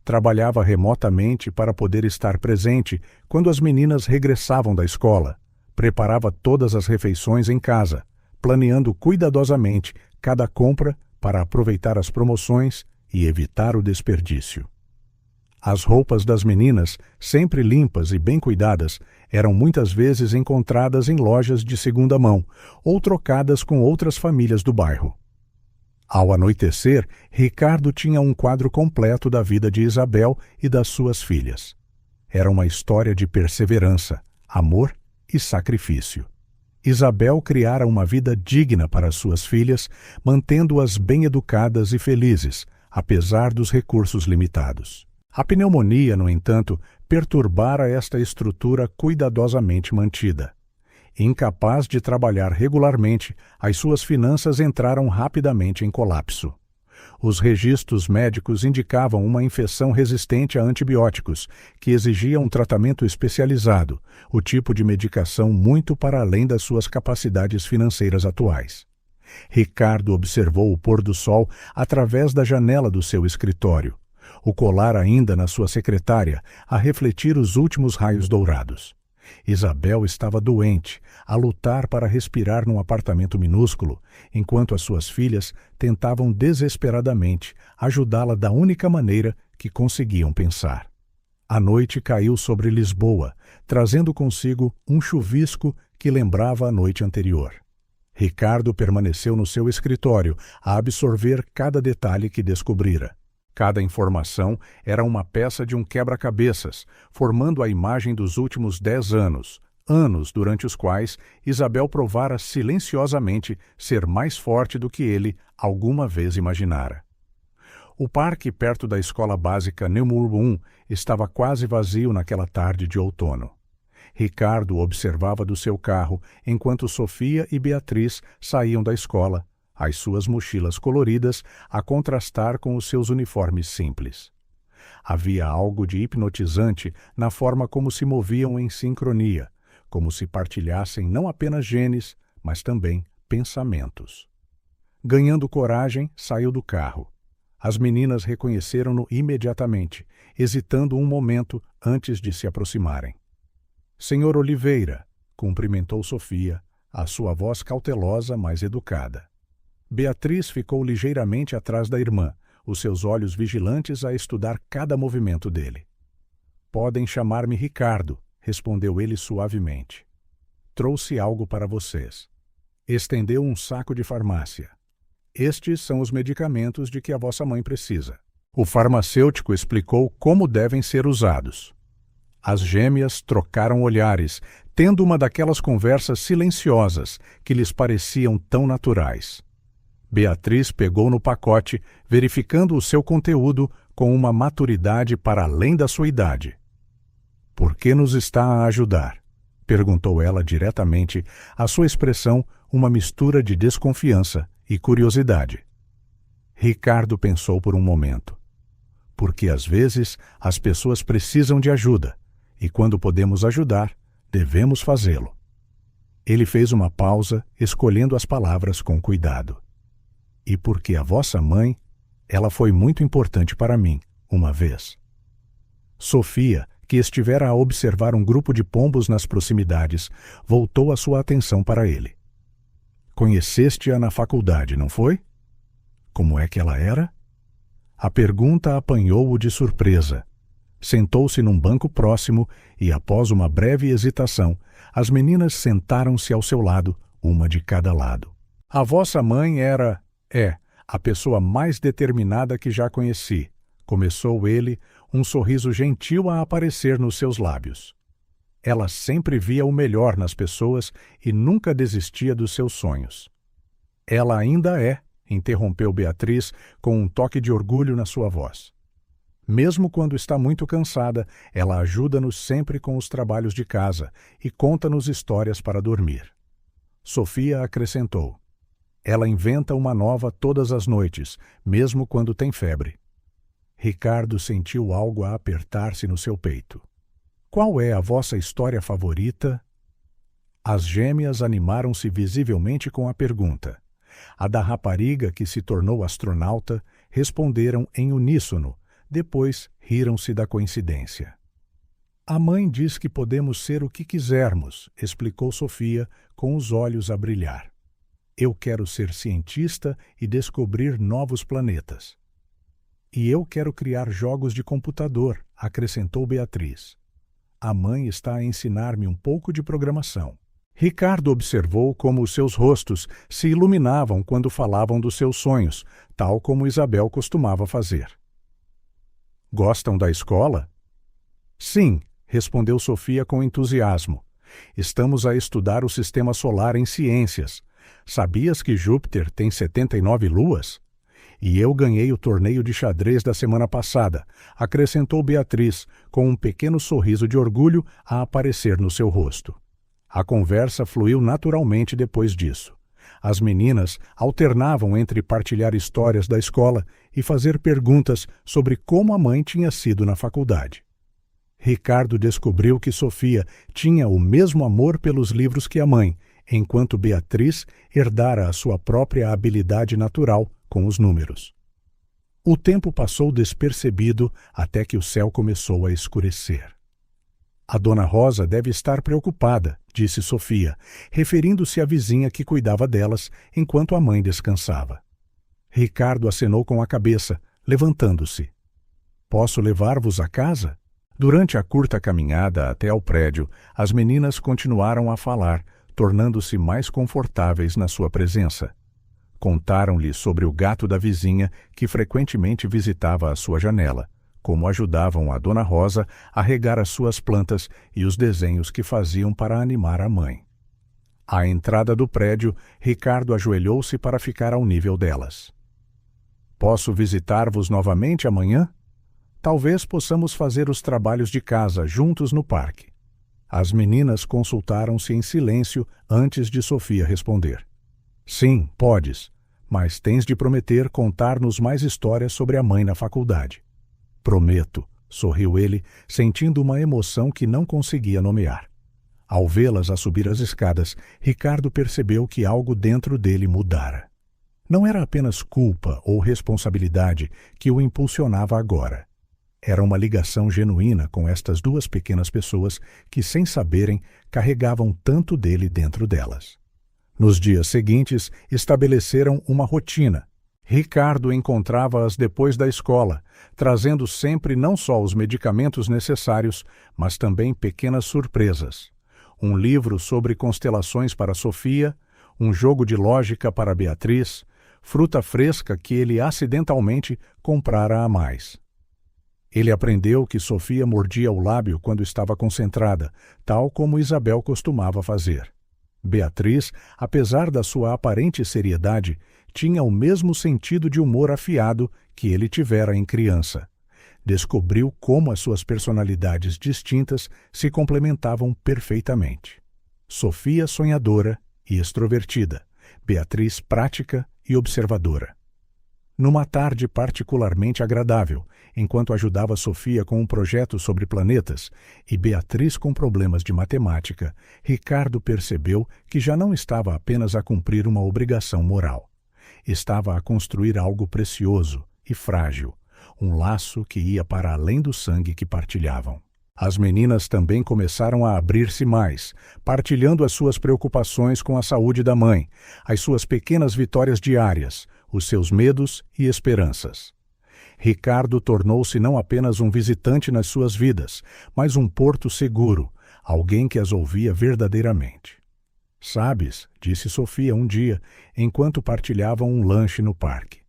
Trabalhava remotamente para poder estar presente quando as meninas regressavam da escola. Preparava todas as refeições em casa, planeando cuidadosamente cada compra para aproveitar as promoções e evitar o desperdício. As roupas das meninas, sempre limpas e bem cuidadas, eram muitas vezes encontradas em lojas de segunda mão ou trocadas com outras famílias do bairro. Ao anoitecer, Ricardo tinha um quadro completo da vida de Isabel e das suas filhas. Era uma história de perseverança, amor e sacrifício. Isabel criara uma vida digna para suas filhas, mantendo-as bem educadas e felizes, apesar dos recursos limitados. A pneumonia, no entanto, perturbara esta estrutura cuidadosamente mantida. Incapaz de trabalhar regularmente, as suas finanças entraram rapidamente em colapso. Os registros médicos indicavam uma infecção resistente a antibióticos, que exigia um tratamento especializado, o tipo de medicação muito para além das suas capacidades financeiras atuais. Ricardo observou o pôr do sol através da janela do seu escritório, o colar ainda na sua secretária, a refletir os últimos raios dourados. Isabel estava doente, a lutar para respirar num apartamento minúsculo, enquanto as suas filhas tentavam desesperadamente ajudá-la da única maneira que conseguiam pensar. A noite caiu sobre Lisboa, trazendo consigo um chuvisco que lembrava a noite anterior. Ricardo permaneceu no seu escritório a absorver cada detalhe que descobrira. Cada informação era uma peça de um quebra-cabeças, formando a imagem dos últimos 10 anos, anos durante os quais Isabel provara silenciosamente ser mais forte do que ele alguma vez imaginara. O parque perto da escola básica Neumur 1 estava quase vazio naquela tarde de outono. Ricardo observava do seu carro enquanto Sofia e Beatriz saíam da escola, as suas mochilas coloridas a contrastar com os seus uniformes simples. Havia algo de hipnotizante na forma como se moviam em sincronia, como se partilhassem não apenas genes, mas também pensamentos. Ganhando coragem, saiu do carro. As meninas reconheceram-no imediatamente, hesitando um momento antes de se aproximarem. Senhor Oliveira, cumprimentou Sofia, a sua voz cautelosa, mas educada. Beatriz ficou ligeiramente atrás da irmã, os seus olhos vigilantes a estudar cada movimento dele. Podem chamar-me Ricardo, respondeu ele suavemente. Trouxe algo para vocês. Estendeu um saco de farmácia. Estes são os medicamentos de que a vossa mãe precisa. O farmacêutico explicou como devem ser usados. As gêmeas trocaram olhares, tendo uma daquelas conversas silenciosas que lhes pareciam tão naturais. Beatriz pegou no pacote, verificando o seu conteúdo com uma maturidade para além da sua idade. Por que nos está a ajudar? Perguntou ela diretamente, a sua expressão uma mistura de desconfiança e curiosidade. Ricardo pensou por um momento. Porque às vezes as pessoas precisam de ajuda, e quando podemos ajudar, devemos fazê-lo. Ele fez uma pausa, escolhendo as palavras com cuidado. E porque a vossa mãe, ela foi muito importante para mim, uma vez. Sofia, que estivera a observar um grupo de pombos nas proximidades, voltou a sua atenção para ele. Conheceste-a na faculdade, não foi? Como é que ela era? A pergunta apanhou-o de surpresa. Sentou-se num banco próximo e, após uma breve hesitação, as meninas sentaram-se ao seu lado, uma de cada lado. A vossa mãe era... a pessoa mais determinada que já conheci, começou ele, um sorriso gentil a aparecer nos seus lábios. Ela sempre via o melhor nas pessoas e nunca desistia dos seus sonhos. Ela ainda é, interrompeu Beatriz com um toque de orgulho na sua voz. Mesmo quando está muito cansada, ela ajuda-nos sempre com os trabalhos de casa e conta-nos histórias para dormir. Sofia acrescentou. Ela inventa uma nova todas as noites, mesmo quando tem febre. Ricardo sentiu algo a apertar-se no seu peito. Qual é a vossa história favorita? As gêmeas animaram-se visivelmente com a pergunta. A da rapariga que se tornou astronauta responderam em uníssono, depois riram-se da coincidência. A mãe diz que podemos ser o que quisermos, explicou Sofia, com os olhos a brilhar. Eu quero ser cientista e descobrir novos planetas. E eu quero criar jogos de computador, acrescentou Beatriz. A mãe está a ensinar-me um pouco de programação. Ricardo observou como os seus rostos se iluminavam quando falavam dos seus sonhos, tal como Isabel costumava fazer. Gostam da escola? Sim, respondeu Sofia com entusiasmo. Estamos a estudar o sistema solar em ciências. Sabias que Júpiter tem 79 luas? E eu ganhei o torneio de xadrez da semana passada, acrescentou Beatriz, com um pequeno sorriso de orgulho a aparecer no seu rosto. A conversa fluiu naturalmente depois disso. As meninas alternavam entre partilhar histórias da escola e fazer perguntas sobre como a mãe tinha sido na faculdade. Ricardo descobriu que Sofia tinha o mesmo amor pelos livros que a mãe, enquanto Beatriz herdara a sua própria habilidade natural com os números. O tempo passou despercebido até que o céu começou a escurecer. A Dona Rosa deve estar preocupada, disse Sofia, referindo-se à vizinha que cuidava delas enquanto a mãe descansava. Ricardo acenou com a cabeça, levantando-se. Posso levar-vos a casa? Durante a curta caminhada até ao prédio, as meninas continuaram a falar, tornando-se mais confortáveis na sua presença. Contaram-lhe sobre o gato da vizinha que frequentemente visitava a sua janela, como ajudavam a Dona Rosa a regar as suas plantas e os desenhos que faziam para animar a mãe. À entrada do prédio, Ricardo ajoelhou-se para ficar ao nível delas. Posso visitar-vos novamente amanhã? Talvez possamos fazer os trabalhos de casa juntos no parque. As meninas consultaram-se em silêncio antes de Sofia responder. Sim, podes, mas tens de prometer contar-nos mais histórias sobre a mãe na faculdade. Prometo, sorriu ele, sentindo uma emoção que não conseguia nomear. Ao vê-las a subir as escadas, Ricardo percebeu que algo dentro dele mudara. Não era apenas culpa ou responsabilidade que o impulsionava agora. Era uma ligação genuína com estas duas pequenas pessoas que, sem saberem, carregavam tanto dele dentro delas. Nos dias seguintes, estabeleceram uma rotina. Ricardo encontrava-as depois da escola, trazendo sempre não só os medicamentos necessários, mas também pequenas surpresas. Um livro sobre constelações para Sofia, um jogo de lógica para Beatriz, fruta fresca que ele acidentalmente comprara a mais. Ele aprendeu que Sofia mordia o lábio quando estava concentrada, tal como Isabel costumava fazer. Beatriz, apesar da sua aparente seriedade, tinha o mesmo sentido de humor afiado que ele tivera em criança. Descobriu como as suas personalidades distintas se complementavam perfeitamente. Sofia sonhadora e extrovertida, Beatriz prática e observadora. Numa tarde particularmente agradável, enquanto ajudava Sofia com um projeto sobre planetas e Beatriz com problemas de matemática, Ricardo percebeu que já não estava apenas a cumprir uma obrigação moral. Estava a construir algo precioso e frágil, um laço que ia para além do sangue que partilhavam. As meninas também começaram a abrir-se mais, partilhando as suas preocupações com a saúde da mãe, as suas pequenas vitórias diárias, os seus medos e esperanças. Ricardo tornou-se não apenas um visitante nas suas vidas, mas um porto seguro, alguém que as ouvia verdadeiramente. Sabes, disse Sofia um dia, enquanto partilhavam um lanche no parque.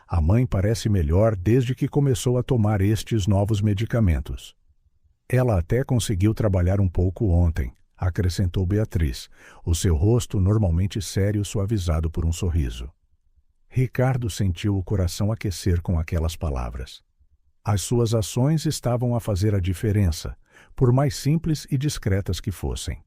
A mãe parece melhor desde que começou a tomar estes novos medicamentos. Ela até conseguiu trabalhar um pouco ontem, acrescentou Beatriz, o seu rosto normalmente sério suavizado por um sorriso. Ricardo sentiu o coração aquecer com aquelas palavras. As suas ações estavam a fazer a diferença, por mais simples e discretas que fossem.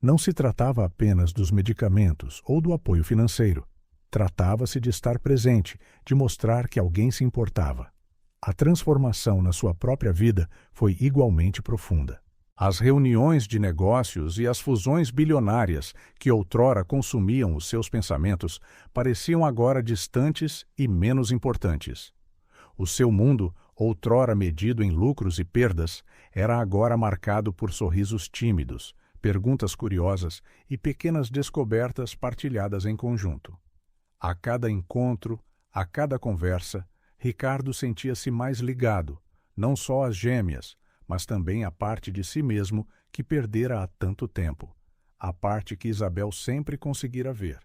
Não se tratava apenas dos medicamentos ou do apoio financeiro. Tratava-se de estar presente, de mostrar que alguém se importava. A transformação na sua própria vida foi igualmente profunda. As reuniões de negócios e as fusões bilionárias que outrora consumiam os seus pensamentos pareciam agora distantes e menos importantes. O seu mundo, outrora medido em lucros e perdas, era agora marcado por sorrisos tímidos, perguntas curiosas e pequenas descobertas partilhadas em conjunto. A cada encontro, a cada conversa, Ricardo sentia-se mais ligado, não só às gêmeas, mas também à parte de si mesmo que perdera há tanto tempo, a parte que Isabel sempre conseguira ver,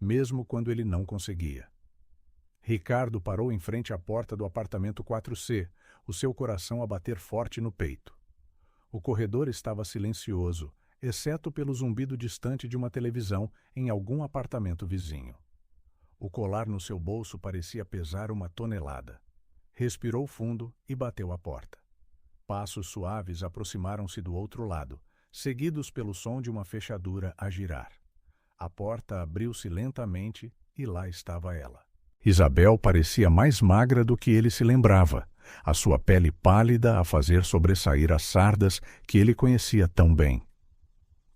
mesmo quando ele não conseguia. Ricardo parou em frente à porta do apartamento 4C, o seu coração a bater forte no peito. O corredor estava silencioso, exceto pelo zumbido distante de uma televisão em algum apartamento vizinho. O colar no seu bolso parecia pesar 1 tonelada. Respirou fundo e bateu a porta. Passos suaves aproximaram-se do outro lado, seguidos pelo som de uma fechadura a girar. A porta abriu-se lentamente e lá estava ela. Isabel parecia mais magra do que ele se lembrava, a sua pele pálida a fazer sobressair as sardas que ele conhecia tão bem.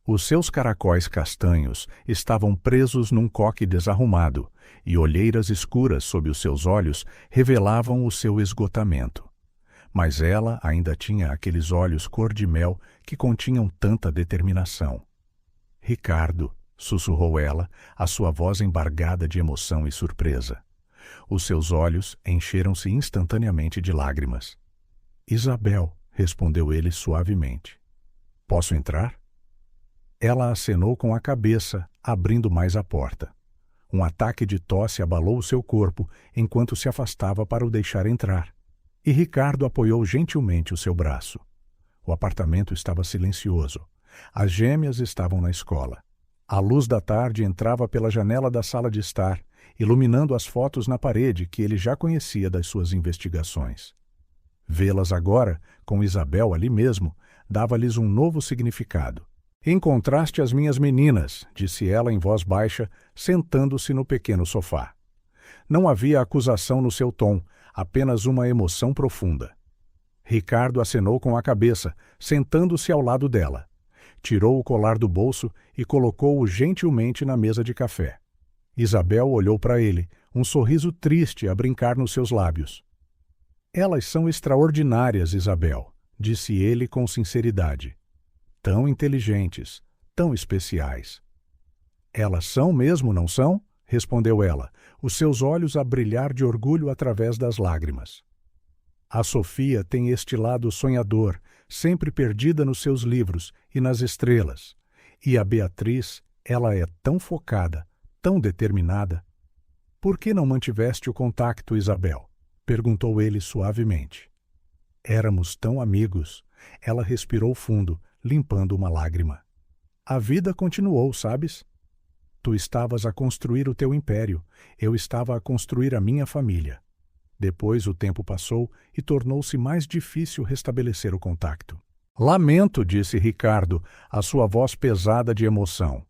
Os seus caracóis castanhos estavam presos num coque desarrumado, e olheiras escuras sob os seus olhos revelavam o seu esgotamento. Mas ela ainda tinha aqueles olhos cor-de-mel que continham tanta determinação. Ricardo, sussurrou ela, a sua voz embargada de emoção e surpresa. Os seus olhos encheram-se instantaneamente de lágrimas. Isabel, respondeu ele suavemente. Posso entrar? Ela acenou com a cabeça, abrindo mais a porta. Um ataque de tosse abalou o seu corpo enquanto se afastava para o deixar entrar, e Ricardo apoiou gentilmente o seu braço. O apartamento estava silencioso. As gêmeas estavam na escola. A luz da tarde entrava pela janela da sala de estar, iluminando as fotos na parede que ele já conhecia das suas investigações. Vê-las agora, com Isabel ali mesmo, dava-lhes um novo significado. Encontraste as minhas meninas, disse ela em voz baixa, sentando-se no pequeno sofá. Não havia acusação no seu tom, apenas uma emoção profunda. Ricardo acenou com a cabeça, sentando-se ao lado dela. Tirou o colar do bolso e colocou-o gentilmente na mesa de café. Isabel olhou para ele, um sorriso triste a brincar nos seus lábios. Elas são extraordinárias, Isabel, disse ele com sinceridade. Tão inteligentes, tão especiais. Elas são mesmo, não são? Respondeu ela, os seus olhos a brilhar de orgulho através das lágrimas. A Sofia tem este lado sonhador, sempre perdida nos seus livros e nas estrelas. E a Beatriz, ela é tão focada, tão determinada. Por que não mantiveste o contacto, Isabel? Perguntou ele suavemente. Éramos tão amigos. Ela respirou fundo, limpando uma lágrima. A vida continuou, sabes? Tu estavas a construir o teu império, eu estava a construir a minha família. Depois o tempo passou e tornou-se mais difícil restabelecer o contacto. Lamento, disse Ricardo, a sua voz pesada de emoção.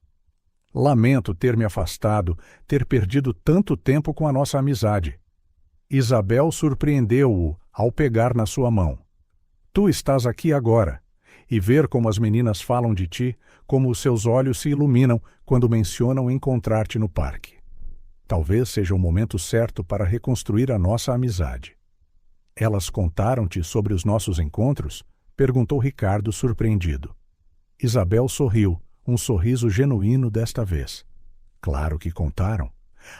Lamento ter me afastado, ter perdido tanto tempo com a nossa amizade. Isabel surpreendeu-o ao pegar na sua mão. Tu estás aqui agora. E ver como as meninas falam de ti, como os seus olhos se iluminam quando mencionam encontrar-te no parque. Talvez seja o momento certo para reconstruir a nossa amizade. Elas contaram-te sobre os nossos encontros? Perguntou Ricardo, surpreendido. Isabel sorriu, um sorriso genuíno desta vez. Claro que contaram.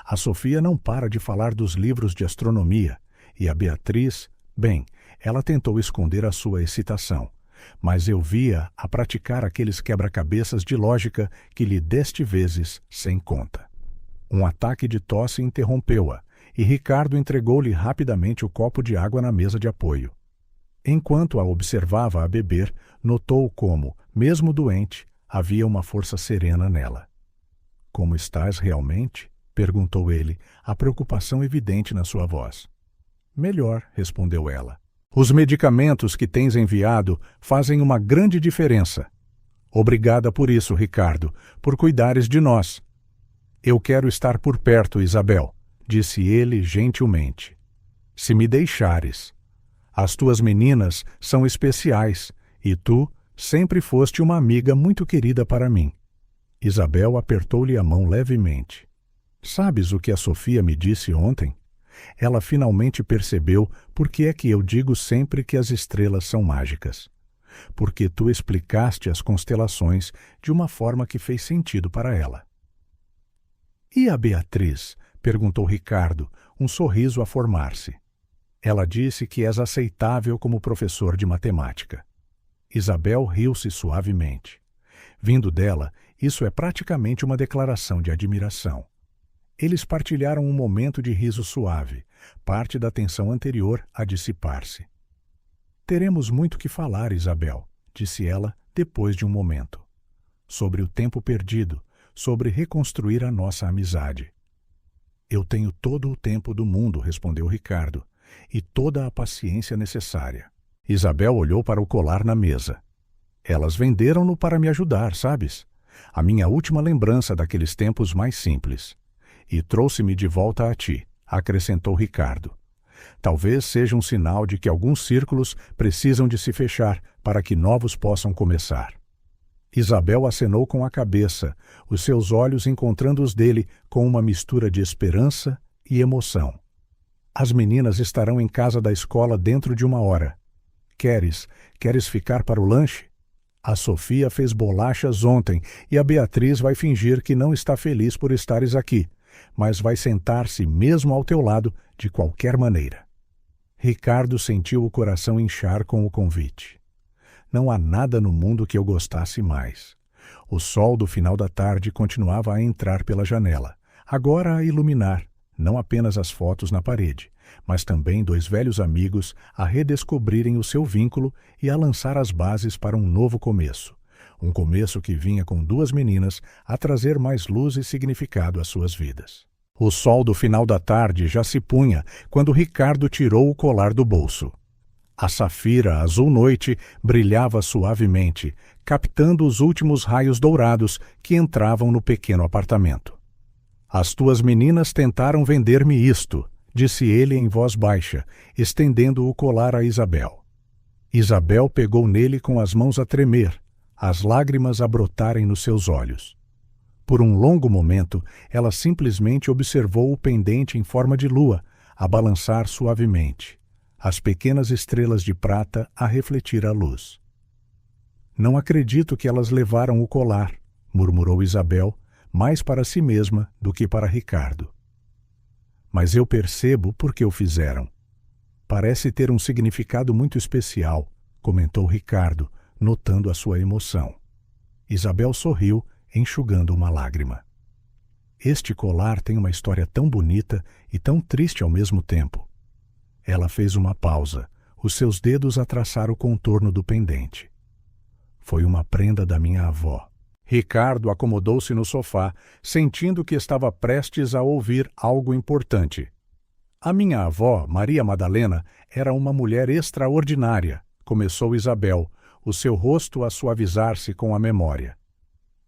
A Sofia não para de falar dos livros de astronomia, e a Beatriz, bem, ela tentou esconder a sua excitação. Mas eu via a praticar aqueles quebra-cabeças de lógica que lhe deste vezes sem conta. Um ataque de tosse interrompeu-a, e Ricardo entregou-lhe rapidamente o copo de água na mesa de apoio. Enquanto a observava a beber, notou como, mesmo doente, havia uma força serena nela. — Como estás realmente? Perguntou ele, a preocupação evidente na sua voz. — Melhor, respondeu ela. Os medicamentos que tens enviado fazem uma grande diferença. Obrigada por isso, Ricardo, por cuidares de nós. Eu quero estar por perto, Isabel, disse ele gentilmente. Se me deixares. As tuas meninas são especiais, e tu sempre foste uma amiga muito querida para mim. Isabel apertou-lhe a mão levemente. Sabes o que a Sofia me disse ontem? Ela finalmente percebeu por que é que eu digo sempre que as estrelas são mágicas. Porque tu explicaste as constelações de uma forma que fez sentido para ela. E a Beatriz? Perguntou Ricardo, um sorriso a formar-se. Ela disse que és aceitável como professor de matemática. Isabel riu-se suavemente. Vindo dela, isso é praticamente uma declaração de admiração. Eles partilharam um momento de riso suave, parte da tensão anterior a dissipar-se. Teremos muito que falar, Isabel, disse ela depois de um momento. Sobre o tempo perdido, sobre reconstruir a nossa amizade. Eu tenho todo o tempo do mundo, respondeu Ricardo, e toda a paciência necessária. Isabel olhou para o colar na mesa. Elas venderam-no para me ajudar, sabes? A minha última lembrança daqueles tempos mais simples. E trouxe-me de volta a ti, acrescentou Ricardo. Talvez seja um sinal de que alguns círculos precisam de se fechar para que novos possam começar. Isabel acenou com a cabeça, os seus olhos encontrando os dele com uma mistura de esperança e emoção. As meninas estarão em casa da escola dentro de 1 hora. Queres ficar para o lanche? A Sofia fez bolachas ontem e a Beatriz vai fingir que não está feliz por estares aqui, mas vai sentar-se mesmo ao teu lado de qualquer maneira. Ricardo sentiu o coração inchar com o convite. Não há nada no mundo que eu gostasse mais. O sol do final da tarde continuava a entrar pela janela, agora a iluminar, não apenas as fotos na parede, mas também 2 velhos amigos a redescobrirem o seu vínculo e a lançar as bases para um novo começo. Um começo que vinha com 2 meninas a trazer mais luz e significado às suas vidas. O sol do final da tarde já se punha quando Ricardo tirou o colar do bolso. A safira azul noite brilhava suavemente, captando os últimos raios dourados que entravam no pequeno apartamento. As tuas meninas tentaram vender-me isto, disse ele em voz baixa, estendendo o colar a Isabel. Isabel pegou nele com as mãos a tremer, as lágrimas a brotarem nos seus olhos. Por um longo momento, ela simplesmente observou o pendente em forma de lua, a balançar suavemente, as pequenas estrelas de prata a refletir a luz. Não acredito que elas levaram o colar, murmurou Isabel, mais para si mesma do que para Ricardo. Mas eu percebo por que o fizeram. Parece ter um significado muito especial, comentou Ricardo, notando a sua emoção. Isabel sorriu, enxugando uma lágrima. Este colar tem uma história tão bonita e tão triste ao mesmo tempo. Ela fez uma pausa, os seus dedos a traçar o contorno do pendente. Foi uma prenda da minha avó. Ricardo acomodou-se no sofá, sentindo que estava prestes a ouvir algo importante. A minha avó, Maria Madalena, era uma mulher extraordinária, começou Isabel, o seu rosto a suavizar-se com a memória.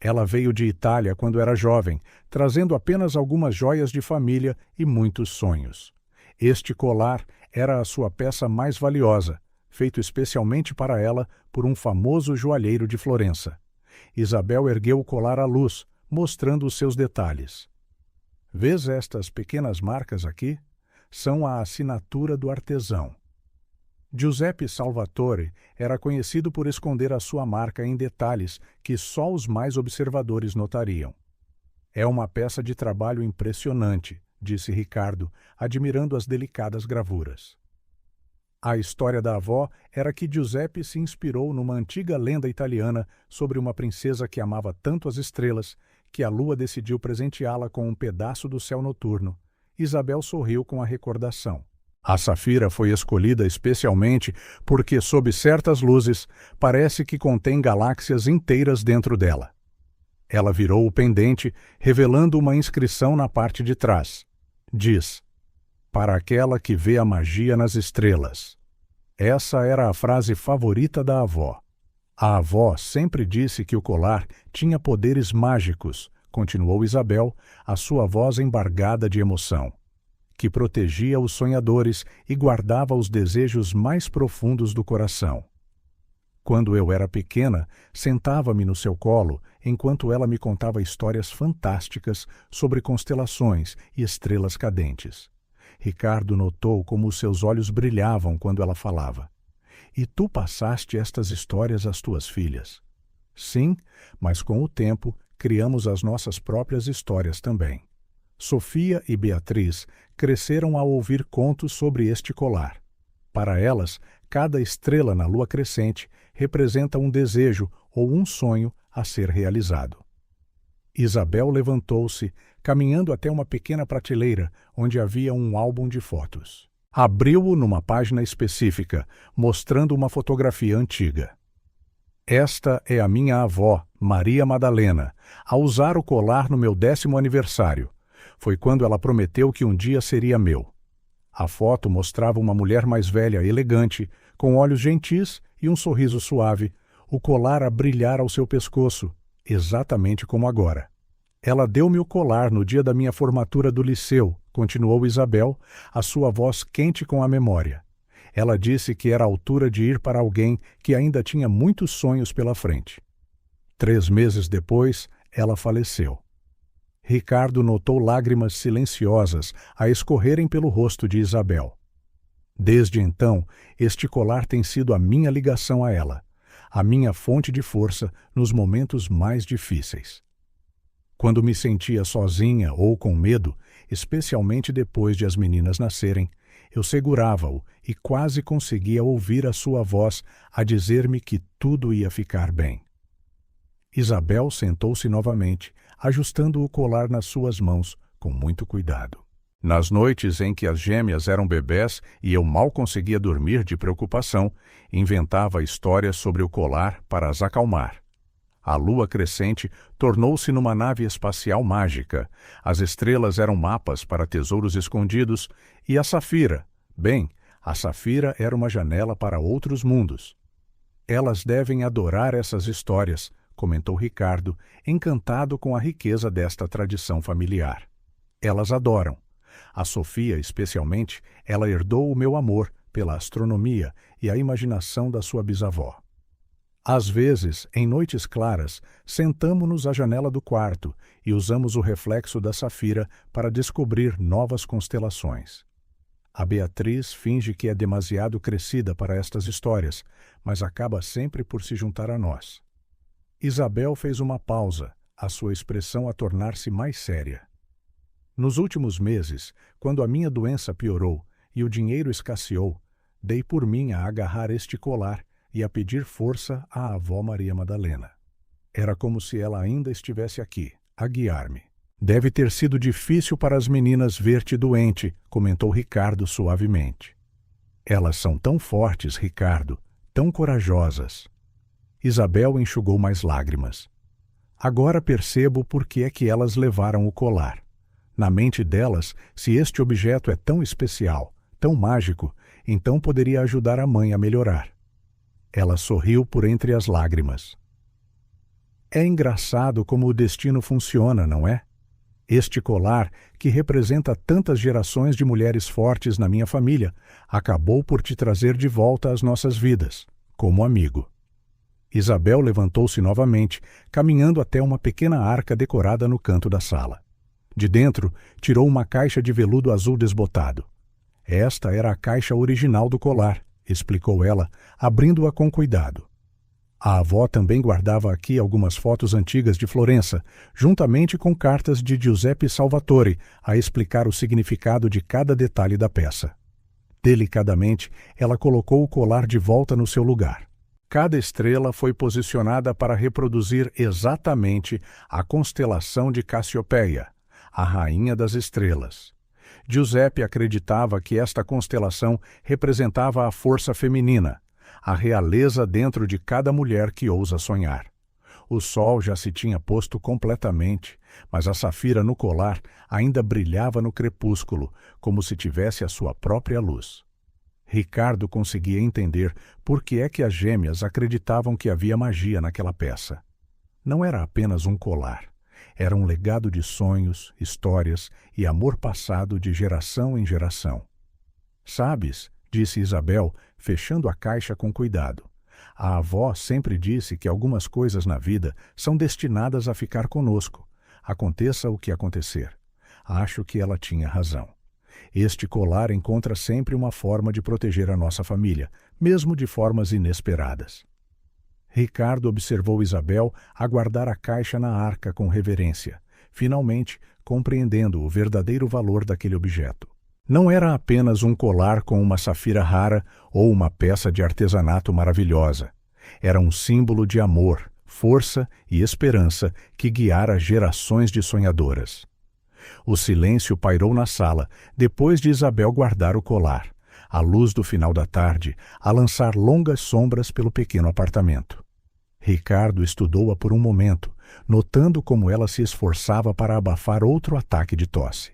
Ela veio de Itália quando era jovem, trazendo apenas algumas joias de família e muitos sonhos. Este colar era a sua peça mais valiosa, feito especialmente para ela por um famoso joalheiro de Florença. Isabel ergueu o colar à luz, mostrando os seus detalhes. Vês estas pequenas marcas aqui? São a assinatura do artesão. Giuseppe Salvatore era conhecido por esconder a sua marca em detalhes que só os mais observadores notariam. É uma peça de trabalho impressionante, disse Ricardo, admirando as delicadas gravuras. A história da avó era que Giuseppe se inspirou numa antiga lenda italiana sobre uma princesa que amava tanto as estrelas que a lua decidiu presenteá-la com um pedaço do céu noturno. Isabel sorriu com a recordação. A safira foi escolhida especialmente porque, sob certas luzes, parece que contém galáxias inteiras dentro dela. Ela virou o pendente, revelando uma inscrição na parte de trás. Diz: para aquela que vê a magia nas estrelas. Essa era a frase favorita da avó. A avó sempre disse que o colar tinha poderes mágicos, continuou Isabel, a sua voz embargada de emoção, que protegia os sonhadores e guardava os desejos mais profundos do coração. Quando eu era pequena, sentava-me no seu colo enquanto ela me contava histórias fantásticas sobre constelações e estrelas cadentes. Ricardo notou como os seus olhos brilhavam quando ela falava. E tu passaste estas histórias às tuas filhas? Sim, mas com o tempo criamos as nossas próprias histórias também. Sofia e Beatriz cresceram a ouvir contos sobre este colar. Para elas, cada estrela na lua crescente representa um desejo ou um sonho a ser realizado. Isabel levantou-se, caminhando até uma pequena prateleira onde havia um álbum de fotos. Abriu-o numa página específica, mostrando uma fotografia antiga. Esta é a minha avó, Maria Madalena, a usar o colar no meu 10º aniversário. Foi quando ela prometeu que um dia seria meu. A foto mostrava uma mulher mais velha, elegante, com olhos gentis e um sorriso suave, o colar a brilhar ao seu pescoço, exatamente como agora. Ela deu-me o colar no dia da minha formatura do liceu, continuou Isabel, a sua voz quente com a memória. Ela disse que era a altura de ir para alguém que ainda tinha muitos sonhos pela frente. 3 meses depois, ela faleceu. Ricardo notou lágrimas silenciosas a escorrerem pelo rosto de Isabel. Desde então, este colar tem sido a minha ligação a ela, a minha fonte de força nos momentos mais difíceis. Quando me sentia sozinha ou com medo, especialmente depois de as meninas nascerem, eu segurava-o e quase conseguia ouvir a sua voz a dizer-me que tudo ia ficar bem. Isabel sentou-se novamente, ajustando o colar nas suas mãos com muito cuidado. Nas noites em que as gêmeas eram bebés e eu mal conseguia dormir de preocupação, inventava histórias sobre o colar para as acalmar. A lua crescente tornou-se numa nave espacial mágica, as estrelas eram mapas para tesouros escondidos, e a Safira, bem, a Safira era uma janela para outros mundos. Elas devem adorar essas histórias, comentou Ricardo, encantado com a riqueza desta tradição familiar. Elas adoram. A Sofia, especialmente, ela herdou o meu amor pela astronomia e a imaginação da sua bisavó. Às vezes, em noites claras, sentamo-nos à janela do quarto e usamos o reflexo da Safira para descobrir novas constelações. A Beatriz finge que é demasiado crescida para estas histórias, mas acaba sempre por se juntar a nós. Isabel fez uma pausa, a sua expressão a tornar-se mais séria. Nos últimos meses, quando a minha doença piorou e o dinheiro escasseou, dei por mim a agarrar este colar e a pedir força à avó Maria Madalena. Era como se ela ainda estivesse aqui, a guiar-me. Deve ter sido difícil para as meninas ver-te doente, comentou Ricardo suavemente. Elas são tão fortes, Ricardo, tão corajosas. Isabel enxugou mais lágrimas. Agora percebo por que é que elas levaram o colar. Na mente delas, se este objeto é tão especial, tão mágico, então poderia ajudar a mãe a melhorar. Ela sorriu por entre as lágrimas. É engraçado como o destino funciona, não é? Este colar, que representa tantas gerações de mulheres fortes na minha família, acabou por te trazer de volta às nossas vidas, como amigo. Isabel levantou-se novamente, caminhando até uma pequena arca decorada no canto da sala. De dentro, tirou uma caixa de veludo azul desbotado. Esta era a caixa original do colar, explicou ela, abrindo-a com cuidado. A avó também guardava aqui algumas fotos antigas de Florença, juntamente com cartas de Giuseppe Salvatore, a explicar o significado de cada detalhe da peça. Delicadamente, ela colocou o colar de volta no seu lugar. Cada estrela foi posicionada para reproduzir exatamente a constelação de Cassiopeia, a rainha das estrelas. Giuseppe acreditava que esta constelação representava a força feminina, a realeza dentro de cada mulher que ousa sonhar. O sol já se tinha posto completamente, mas a Safira no colar ainda brilhava no crepúsculo, como se tivesse a sua própria luz. Ricardo conseguia entender por que é que as gêmeas acreditavam que havia magia naquela peça. Não era apenas um colar. Era um legado de sonhos, histórias e amor passado de geração em geração. Sabes, disse Isabel, fechando a caixa com cuidado. A avó sempre disse que algumas coisas na vida são destinadas a ficar conosco, aconteça o que acontecer. Acho que ela tinha razão. Este colar encontra sempre uma forma de proteger a nossa família, mesmo de formas inesperadas. Ricardo observou Isabel aguardar a caixa na arca com reverência, finalmente compreendendo o verdadeiro valor daquele objeto. Não era apenas um colar com uma safira rara ou uma peça de artesanato maravilhosa. Era um símbolo de amor, força e esperança que guiara gerações de sonhadoras. O silêncio pairou na sala depois de Isabel guardar o colar, a luz do final da tarde a lançar longas sombras pelo pequeno apartamento. Ricardo estudou-a por um momento, notando como ela se esforçava para abafar outro ataque de tosse.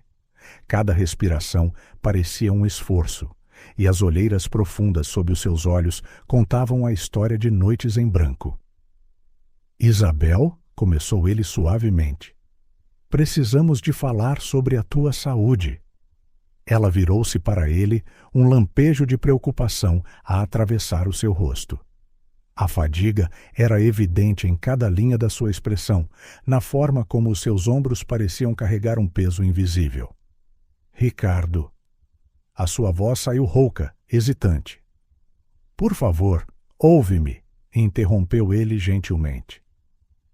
Cada respiração parecia um esforço, e as olheiras profundas sob os seus olhos contavam a história de noites em branco. Isabel, começou ele suavemente, precisamos de falar sobre a tua saúde. Ela virou-se para ele, um lampejo de preocupação a atravessar o seu rosto. A fadiga era evidente em cada linha da sua expressão, na forma como os seus ombros pareciam carregar um peso invisível. Ricardo. A sua voz saiu rouca, hesitante. Por favor, ouve-me, interrompeu ele gentilmente.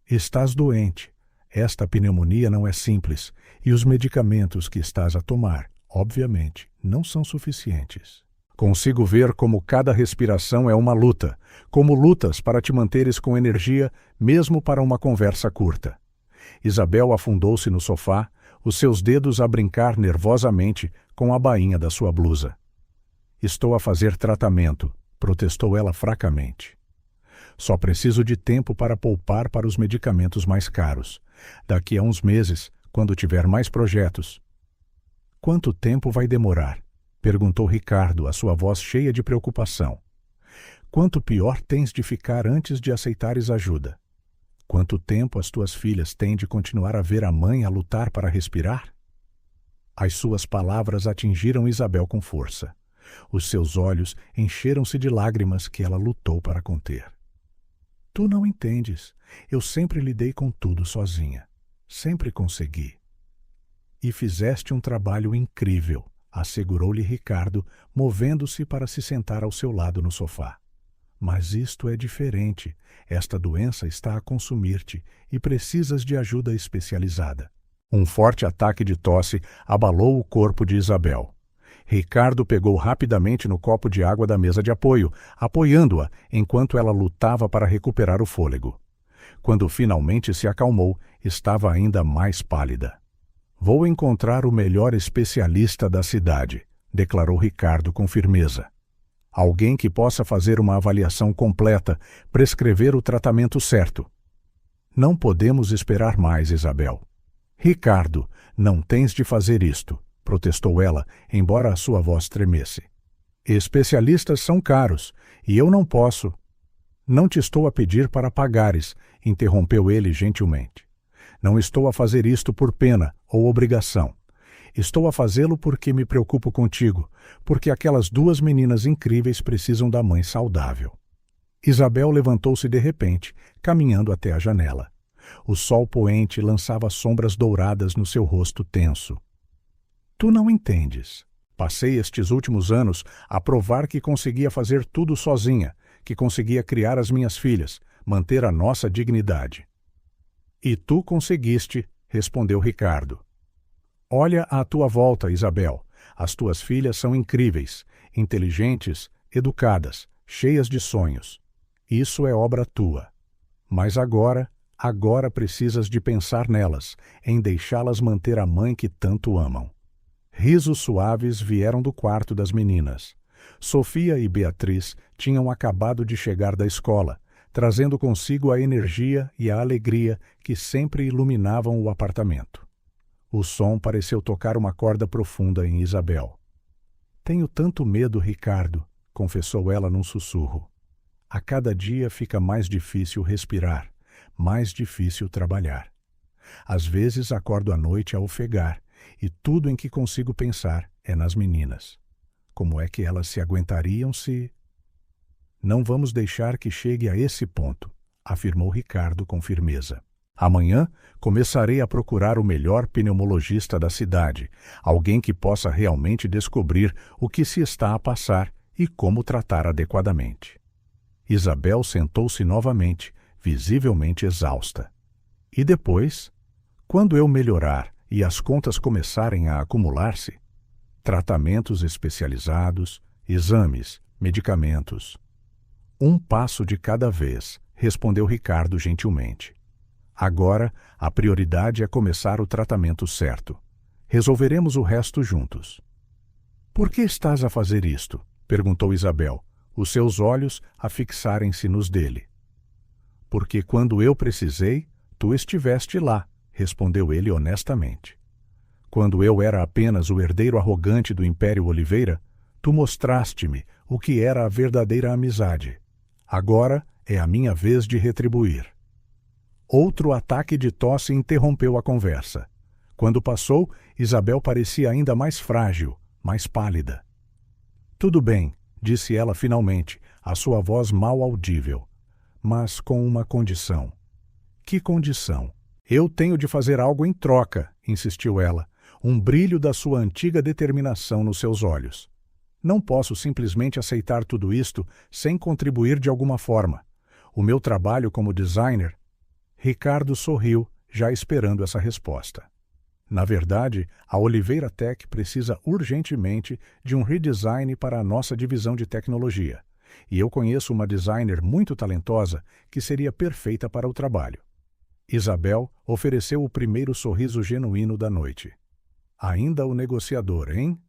Estás doente. Esta pneumonia não é simples, e os medicamentos que estás a tomar, obviamente, não são suficientes. Consigo ver como cada respiração é uma luta, como lutas para te manteres com energia, mesmo para uma conversa curta. Isabel afundou-se no sofá, os seus dedos a brincar nervosamente com a bainha da sua blusa. Estou a fazer tratamento, protestou ela fracamente. Só preciso de tempo para poupar para os medicamentos mais caros. Daqui a uns meses, quando tiver mais projetos. Quanto tempo vai demorar? Perguntou Ricardo, a sua voz cheia de preocupação. Quanto pior tens de ficar antes de aceitares ajuda? Quanto tempo as tuas filhas têm de continuar a ver a mãe a lutar para respirar? As suas palavras atingiram Isabel com força. Os seus olhos encheram-se de lágrimas que ela lutou para conter. Tu não entendes. Eu sempre lidei com tudo sozinha. Sempre consegui. E fizeste um trabalho incrível, assegurou-lhe Ricardo, movendo-se para se sentar ao seu lado no sofá. Mas isto é diferente. Esta doença está a consumir-te e precisas de ajuda especializada. Um forte ataque de tosse abalou o corpo de Isabel. Ricardo pegou rapidamente no copo de água da mesa de apoio, apoiando-a enquanto ela lutava para recuperar o fôlego. Quando finalmente se acalmou, estava ainda mais pálida. Vou encontrar o melhor especialista da cidade, declarou Ricardo com firmeza. Alguém que possa fazer uma avaliação completa, prescrever o tratamento certo. Não podemos esperar mais, Isabel. Ricardo, não tens de fazer isto, protestou ela, embora a sua voz tremesse. Especialistas são caros, e eu não posso. Não te estou a pedir para pagares, interrompeu ele gentilmente. Não estou a fazer isto por pena ou obrigação. Estou a fazê-lo porque me preocupo contigo, porque aquelas duas meninas incríveis precisam da mãe saudável. Isabel levantou-se de repente, caminhando até a janela. O sol poente lançava sombras douradas no seu rosto tenso. Tu não entendes. Passei estes últimos anos a provar que conseguia fazer tudo sozinha, que conseguia criar as minhas filhas, manter a nossa dignidade. E tu conseguiste, respondeu Ricardo. Olha à tua volta, Isabel. As tuas filhas são incríveis, inteligentes, educadas, cheias de sonhos. Isso é obra tua. Mas agora precisas de pensar nelas, em deixá-las manter a mãe que tanto amam. Risos suaves vieram do quarto das meninas. Sofia e Beatriz tinham acabado de chegar da escola, trazendo consigo a energia e a alegria que sempre iluminavam o apartamento. O som pareceu tocar uma corda profunda em Isabel. Tenho tanto medo, Ricardo, confessou ela num sussurro. A cada dia fica mais difícil respirar, mais difícil trabalhar. Às vezes acordo à noite a ofegar, e tudo em que consigo pensar é nas meninas. Como é que elas se aguentariam se... Não vamos deixar que chegue a esse ponto, afirmou Ricardo com firmeza. Amanhã começarei a procurar o melhor pneumologista da cidade, alguém que possa realmente descobrir o que se está a passar e como tratar adequadamente. Isabel sentou-se novamente, visivelmente exausta. E depois, quando eu melhorar e as contas começarem a acumular-se, tratamentos especializados, exames, medicamentos. Um passo de cada vez, respondeu Ricardo gentilmente. Agora, a prioridade é começar o tratamento certo. Resolveremos o resto juntos. Por que estás a fazer isto? Perguntou Isabel, os seus olhos a fixarem-se nos dele. Porque quando eu precisei, Tu estiveste lá, respondeu ele honestamente. Quando eu era apenas o herdeiro arrogante do Império Oliveira, tu mostraste-me o que era a verdadeira amizade. Agora é a minha vez de retribuir. Outro ataque de tosse interrompeu a conversa. Quando passou, Isabel parecia ainda mais frágil, mais pálida. Tudo bem, disse ela finalmente, a sua voz mal audível, mas com uma condição. Que condição? Eu tenho de fazer algo em troca, insistiu ela, um brilho da sua antiga determinação nos seus olhos. Não posso simplesmente aceitar tudo isto sem contribuir de alguma forma. O meu trabalho como designer... Ricardo sorriu, já esperando essa resposta. Na verdade, a Oliveira Tech precisa urgentemente de um redesign para a nossa divisão de tecnologia. E eu conheço uma designer muito talentosa que seria perfeita para o trabalho. Isabel ofereceu o primeiro sorriso genuíno da noite. Ainda o negociador, hein?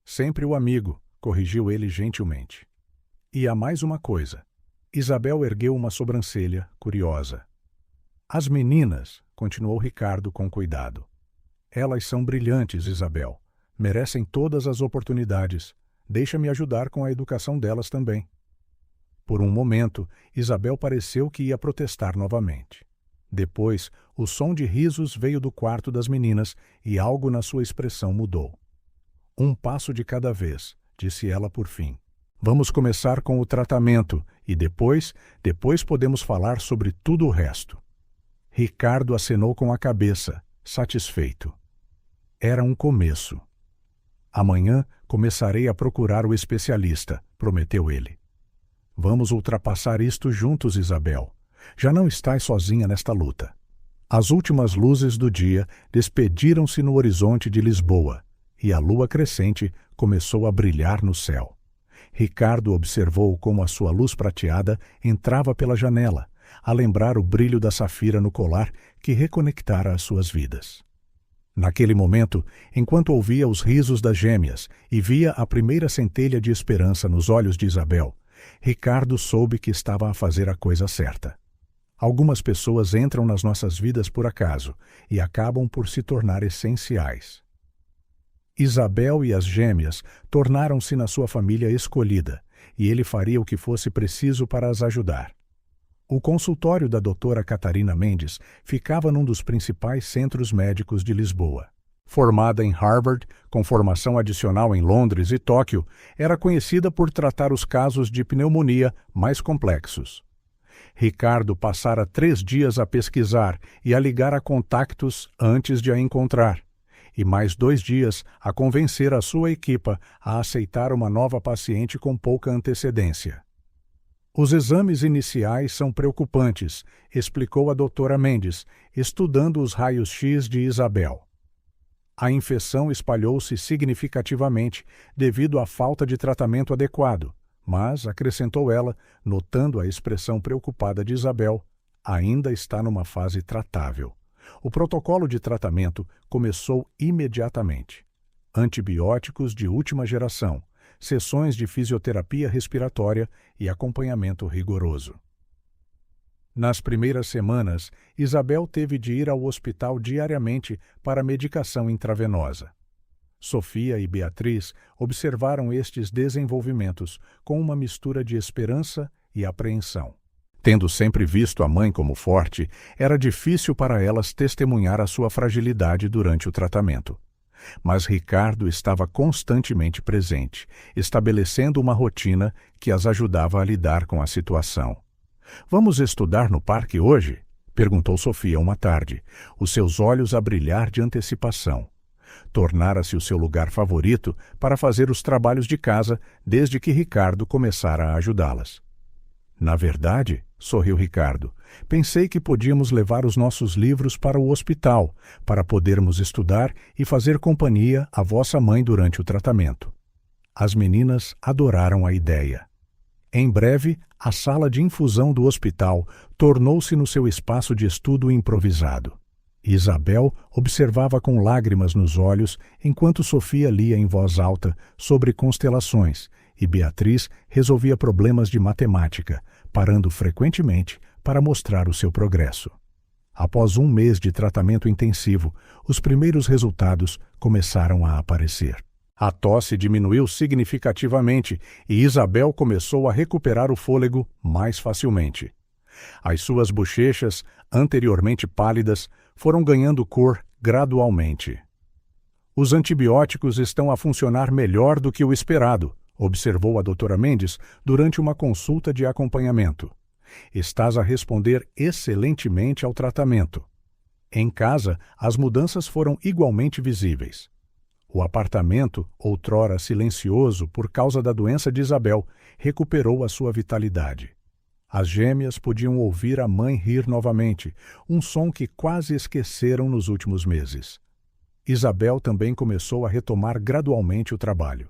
Sempre o amigo, corrigiu ele gentilmente. E há mais uma coisa. Isabel ergueu uma sobrancelha, curiosa. As meninas, continuou Ricardo com cuidado. Elas são brilhantes, Isabel. Merecem todas as oportunidades. Deixa-me ajudar com a educação delas também. Por um momento, Isabel pareceu que ia protestar novamente. Depois, o som de risos veio do quarto das meninas e algo na sua expressão mudou. Um passo de cada vez, disse ela por fim. Vamos começar com o tratamento e depois podemos falar sobre tudo o resto. Ricardo acenou com a cabeça, satisfeito. Era um começo. Amanhã começarei a procurar o especialista, prometeu ele. Vamos ultrapassar isto juntos, Isabel. Já não estás sozinha nesta luta. As últimas luzes do dia despediram-se no horizonte de Lisboa e a lua crescente começou a brilhar no céu. Ricardo observou como a sua luz prateada entrava pela janela, a lembrar o brilho da safira no colar que reconectara as suas vidas. Naquele momento, enquanto ouvia os risos das gêmeas e via a primeira centelha de esperança nos olhos de Isabel, Ricardo soube que estava a fazer a coisa certa. Algumas pessoas entram nas nossas vidas por acaso e acabam por se tornar essenciais. Isabel e as gêmeas tornaram-se na sua família escolhida, e ele faria o que fosse preciso para as ajudar. O consultório da doutora Catarina Mendes ficava num dos principais centros médicos de Lisboa. Formada em Harvard, com formação adicional em Londres e Tóquio, era conhecida por tratar os casos de pneumonia mais complexos. Ricardo passara 3 dias a pesquisar e a ligar a contactos antes de a encontrar, e mais 2 dias a convencer a sua equipa a aceitar uma nova paciente com pouca antecedência. Os exames iniciais são preocupantes, explicou a doutora Mendes, estudando os raios-x de Isabel. A infecção espalhou-se significativamente devido à falta de tratamento adequado, mas, acrescentou ela, notando a expressão preocupada de Isabel, ainda está numa fase tratável. O protocolo de tratamento começou imediatamente. Antibióticos de última geração, sessões de fisioterapia respiratória e acompanhamento rigoroso. Nas primeiras semanas, Isabel teve de ir ao hospital diariamente para medicação intravenosa. Sofia e Beatriz observaram estes desenvolvimentos com uma mistura de esperança e apreensão. Tendo sempre visto a mãe como forte, era difícil para elas testemunhar a sua fragilidade durante o tratamento. Mas Ricardo estava constantemente presente, estabelecendo uma rotina que as ajudava a lidar com a situação. "Vamos estudar no parque hoje?" perguntou Sofia uma tarde, os seus olhos a brilhar de antecipação. Tornara-se o seu lugar favorito para fazer os trabalhos de casa desde que Ricardo começara a ajudá-las. "Na verdade", sorriu Ricardo, "pensei que podíamos levar os nossos livros para o hospital, para podermos estudar e fazer companhia à vossa mãe durante o tratamento." As meninas adoraram a ideia. Em breve, a sala de infusão do hospital tornou-se no seu espaço de estudo improvisado. Isabel observava com lágrimas nos olhos enquanto Sofia lia em voz alta sobre constelações e Beatriz resolvia problemas de matemática, parando frequentemente para mostrar o seu progresso. Após um mês de tratamento intensivo, os primeiros resultados começaram a aparecer. A tosse diminuiu significativamente e Isabel começou a recuperar o fôlego mais facilmente. As suas bochechas, anteriormente pálidas, foram ganhando cor gradualmente. Os antibióticos estão a funcionar melhor do que o esperado, observou a doutora Mendes durante uma consulta de acompanhamento. Estás a responder excelentemente ao tratamento. Em casa, as mudanças foram igualmente visíveis. O apartamento, outrora silencioso por causa da doença de Isabel, recuperou a sua vitalidade. As gêmeas podiam ouvir a mãe rir novamente, um som que quase esqueceram nos últimos meses. Isabel também começou a retomar gradualmente o trabalho.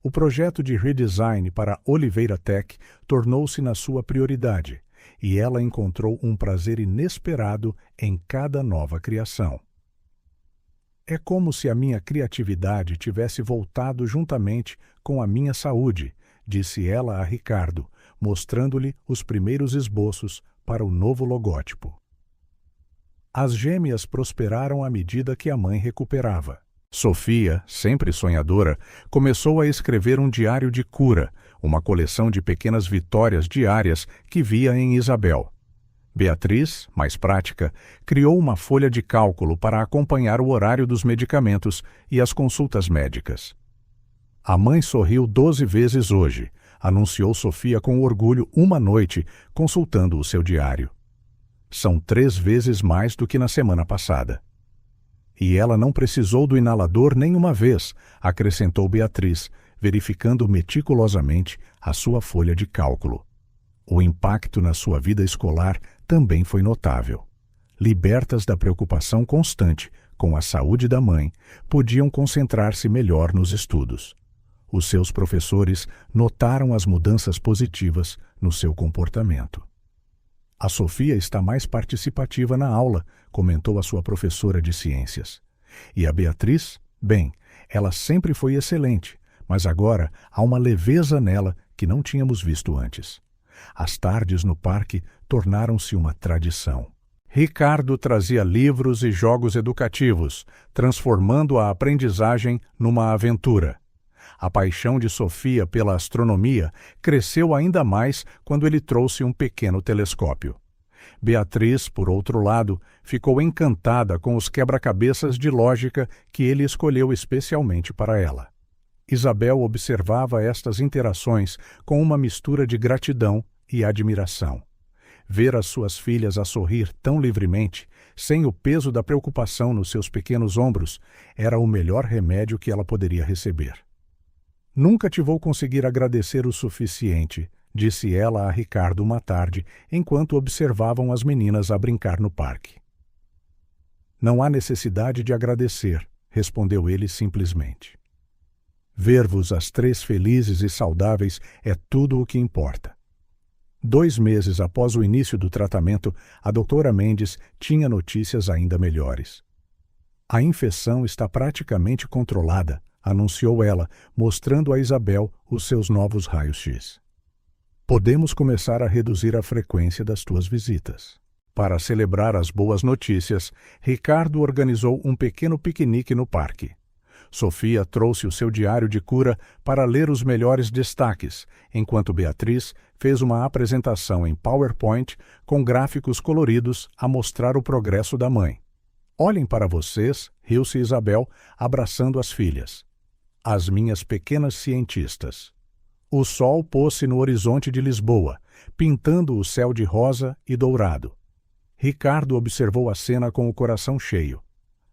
O projeto de redesign para Oliveira Tech tornou-se na sua prioridade, e ela encontrou um prazer inesperado em cada nova criação. É como se a minha criatividade tivesse voltado juntamente com a minha saúde, disse ela a Ricardo, mostrando-lhe os primeiros esboços para o novo logótipo. As gêmeas prosperaram à medida que a mãe recuperava. Sofia, sempre sonhadora, começou a escrever um diário de cura, uma coleção de pequenas vitórias diárias que via em Isabel. Beatriz, mais prática, criou uma folha de cálculo para acompanhar o horário dos medicamentos e as consultas médicas. A mãe sorriu 12 vezes hoje, anunciou Sofia com orgulho uma noite, consultando o seu diário. São 3 vezes mais do que na semana passada. E ela não precisou do inalador nenhuma vez, acrescentou Beatriz, verificando meticulosamente a sua folha de cálculo. O impacto na sua vida escolar também foi notável. Libertas da preocupação constante com a saúde da mãe, podiam concentrar-se melhor nos estudos. Os seus professores notaram as mudanças positivas no seu comportamento. A Sofia está mais participativa na aula, comentou a sua professora de ciências. E a Beatriz? Bem, ela sempre foi excelente, mas agora há uma leveza nela que não tínhamos visto antes. As tardes no parque tornaram-se uma tradição. Ricardo trazia livros e jogos educativos, transformando a aprendizagem numa aventura. A paixão de Sofia pela astronomia cresceu ainda mais quando ele trouxe um pequeno telescópio. Beatriz, por outro lado, ficou encantada com os quebra-cabeças de lógica que ele escolheu especialmente para ela. Isabel observava estas interações com uma mistura de gratidão e admiração. Ver as suas filhas a sorrir tão livremente, sem o peso da preocupação nos seus pequenos ombros, era o melhor remédio que ela poderia receber. Nunca te vou conseguir agradecer o suficiente, disse ela a Ricardo uma tarde, enquanto observavam as meninas a brincar no parque. Não há necessidade de agradecer, respondeu ele simplesmente. Ver-vos as 3 felizes e saudáveis é tudo o que importa. 2 meses após o início do tratamento, a doutora Mendes tinha notícias ainda melhores. A infecção está praticamente controlada, anunciou ela, mostrando a Isabel os seus novos raios-x. Podemos começar a reduzir a frequência das tuas visitas. Para celebrar as boas notícias, Ricardo organizou um pequeno piquenique no parque. Sofia trouxe o seu diário de cura para ler os melhores destaques, enquanto Beatriz fez uma apresentação em PowerPoint com gráficos coloridos a mostrar o progresso da mãe. Olhem para vocês, riu-se Isabel, abraçando as filhas. As minhas pequenas cientistas. O sol pôs-se no horizonte de Lisboa, pintando o céu de rosa e dourado. Ricardo observou a cena com o coração cheio.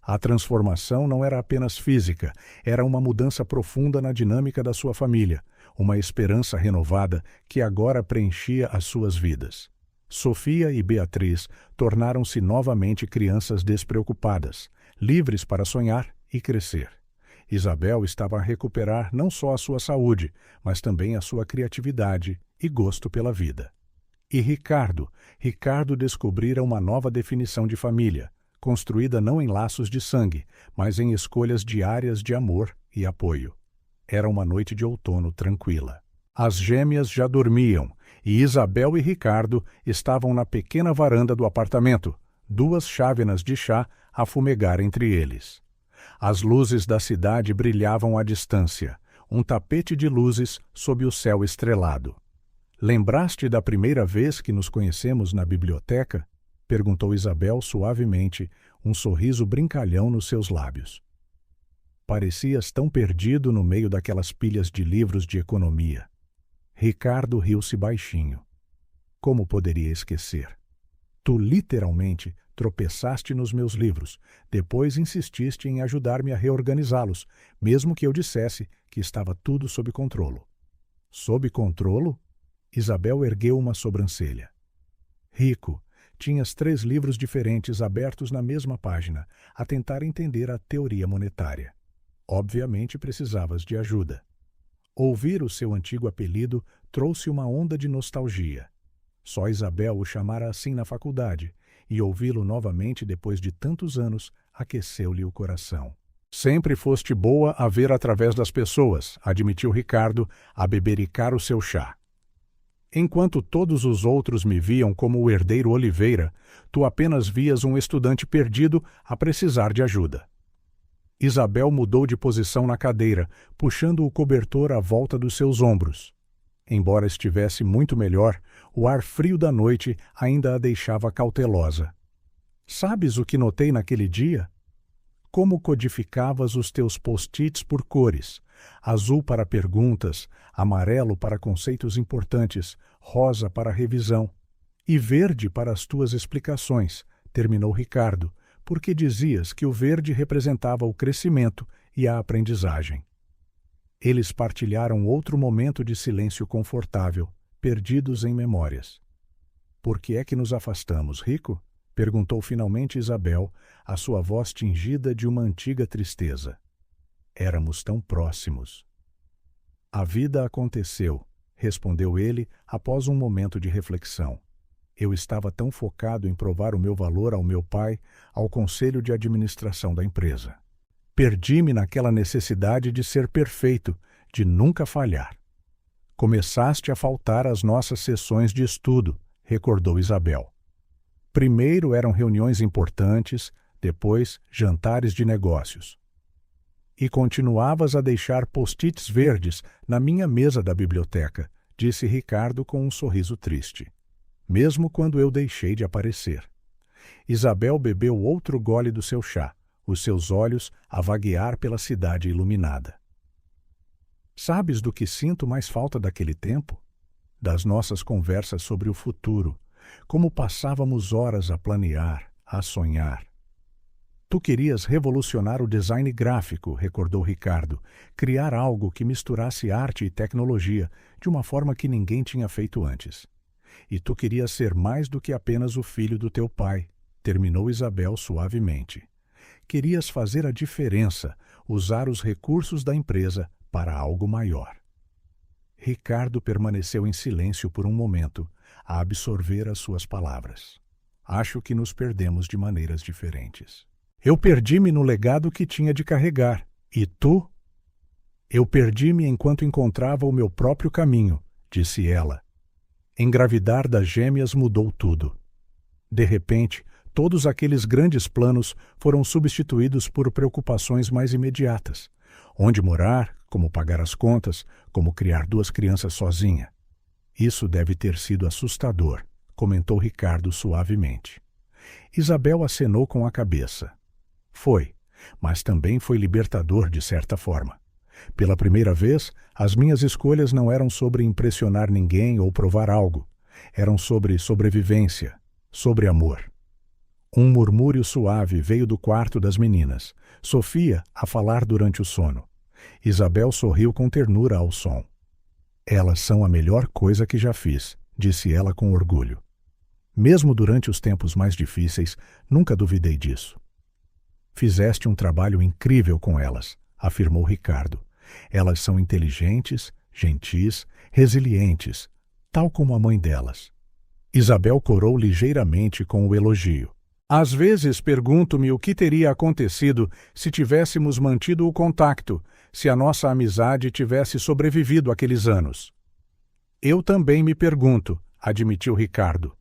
A transformação não era apenas física, era uma mudança profunda na dinâmica da sua família, uma esperança renovada que agora preenchia as suas vidas. Sofia e Beatriz tornaram-se novamente crianças despreocupadas, livres para sonhar e crescer. Isabel estava a recuperar não só a sua saúde, mas também a sua criatividade e gosto pela vida. E Ricardo descobrira uma nova definição de família, construída não em laços de sangue, mas em escolhas diárias de amor e apoio. Era uma noite de outono tranquila. As gêmeas já dormiam, e Isabel e Ricardo estavam na pequena varanda do apartamento, 2 chávenas de chá a fumegar entre eles. As luzes da cidade brilhavam à distância, um tapete de luzes sob o céu estrelado. Lembraste da primeira vez que nos conhecemos na biblioteca? Perguntou Isabel suavemente, um sorriso brincalhão nos seus lábios. Parecias tão perdido no meio daquelas pilhas de livros de economia. Ricardo riu-se baixinho. Como poderia esquecer? Tu literalmente tropeçaste nos meus livros, depois insististe em ajudar-me a reorganizá-los, mesmo que eu dissesse que estava tudo sob controlo. Sob controlo? Isabel ergueu uma sobrancelha. Rico, tinhas 3 livros diferentes abertos na mesma página, a tentar entender a teoria monetária. Obviamente precisavas de ajuda. Ouvir o seu antigo apelido trouxe uma onda de nostalgia. Só Isabel o chamara assim na faculdade, e ouvi-lo novamente depois de tantos anos aqueceu-lhe o coração. Sempre foste boa a ver através das pessoas, admitiu Ricardo, a bebericar o seu chá. Enquanto todos os outros me viam como o herdeiro Oliveira, tu apenas vias um estudante perdido a precisar de ajuda. Isabel mudou de posição na cadeira, puxando o cobertor à volta dos seus ombros. Embora estivesse muito melhor, o ar frio da noite ainda a deixava cautelosa. Sabes o que notei naquele dia? Como codificavas os teus post-its por cores, azul para perguntas, amarelo para conceitos importantes, rosa para revisão e verde para as tuas explicações, terminou Ricardo, porque dizias que o verde representava o crescimento e a aprendizagem. Eles partilharam outro momento de silêncio confortável, perdidos em memórias. Por que é que nos afastamos, Rico? Perguntou finalmente Isabel, a sua voz tingida de uma antiga tristeza. Éramos tão próximos. A vida aconteceu, respondeu ele após um momento de reflexão. Eu estava tão focado em provar o meu valor ao meu pai, ao conselho de administração da empresa. Perdi-me naquela necessidade de ser perfeito, de nunca falhar. Começaste a faltar às nossas sessões de estudo, recordou Isabel. Primeiro eram reuniões importantes, depois jantares de negócios. E continuavas a deixar post-its verdes na minha mesa da biblioteca, disse Ricardo com um sorriso triste. Mesmo quando eu deixei de aparecer. Isabel bebeu outro gole do seu chá, os seus olhos a vaguear pela cidade iluminada. Sabes do que sinto mais falta daquele tempo? Das nossas conversas sobre o futuro, como passávamos horas a planear, a sonhar. Tu querias revolucionar o design gráfico, recordou Ricardo, criar algo que misturasse arte e tecnologia de uma forma que ninguém tinha feito antes. E tu querias ser mais do que apenas o filho do teu pai, terminou Isabel suavemente. Querias fazer a diferença, usar os recursos da empresa para algo maior. Ricardo permaneceu em silêncio por um momento, a absorver as suas palavras. Acho que nos perdemos de maneiras diferentes. Eu perdi-me no legado que tinha de carregar. E tu? Eu perdi-me enquanto encontrava o meu próprio caminho, disse ela. Engravidar das gêmeas mudou tudo. De repente, todos aqueles grandes planos foram substituídos por preocupações mais imediatas. Onde morar, como pagar as contas, como criar 2 crianças sozinha. Isso deve ter sido assustador, comentou Ricardo suavemente. Isabel acenou com a cabeça. Foi, mas também foi libertador de certa forma. Pela primeira vez, as minhas escolhas não eram sobre impressionar ninguém ou provar algo. Eram sobre sobrevivência, sobre amor. Um murmúrio suave veio do quarto das meninas. Sofia a falar durante o sono. Isabel sorriu com ternura ao som. Elas são a melhor coisa que já fiz, disse ela com orgulho. Mesmo durante os tempos mais difíceis, nunca duvidei disso. Fizeste um trabalho incrível com elas, afirmou Ricardo. Elas são inteligentes, gentis, resilientes, tal como a mãe delas. Isabel corou ligeiramente com o elogio. Às vezes pergunto-me o que teria acontecido se tivéssemos mantido o contacto, se a nossa amizade tivesse sobrevivido àqueles anos. Eu também me pergunto, admitiu Ricardo.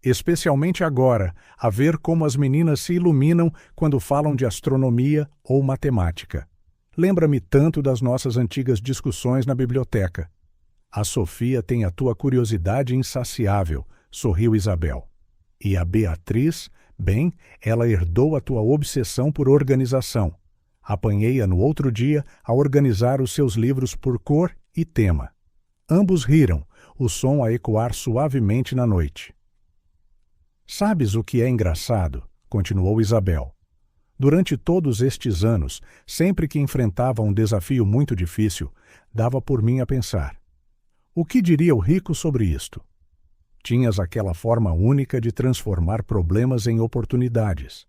Especialmente agora, a ver como as meninas se iluminam quando falam de astronomia ou matemática. Lembra-me tanto das nossas antigas discussões na biblioteca. A Sofia tem a tua curiosidade insaciável, sorriu Isabel. E a Beatriz, bem, ela herdou a tua obsessão por organização. Apanhei-a no outro dia a organizar os seus livros por cor e tema. Ambos riram, o som a ecoar suavemente na noite. Sabes o que é engraçado? Continuou Isabel. Durante todos estes anos, sempre que enfrentava um desafio muito difícil, dava por mim a pensar. O que diria o rico sobre isto? Tinhas aquela forma única de transformar problemas em oportunidades.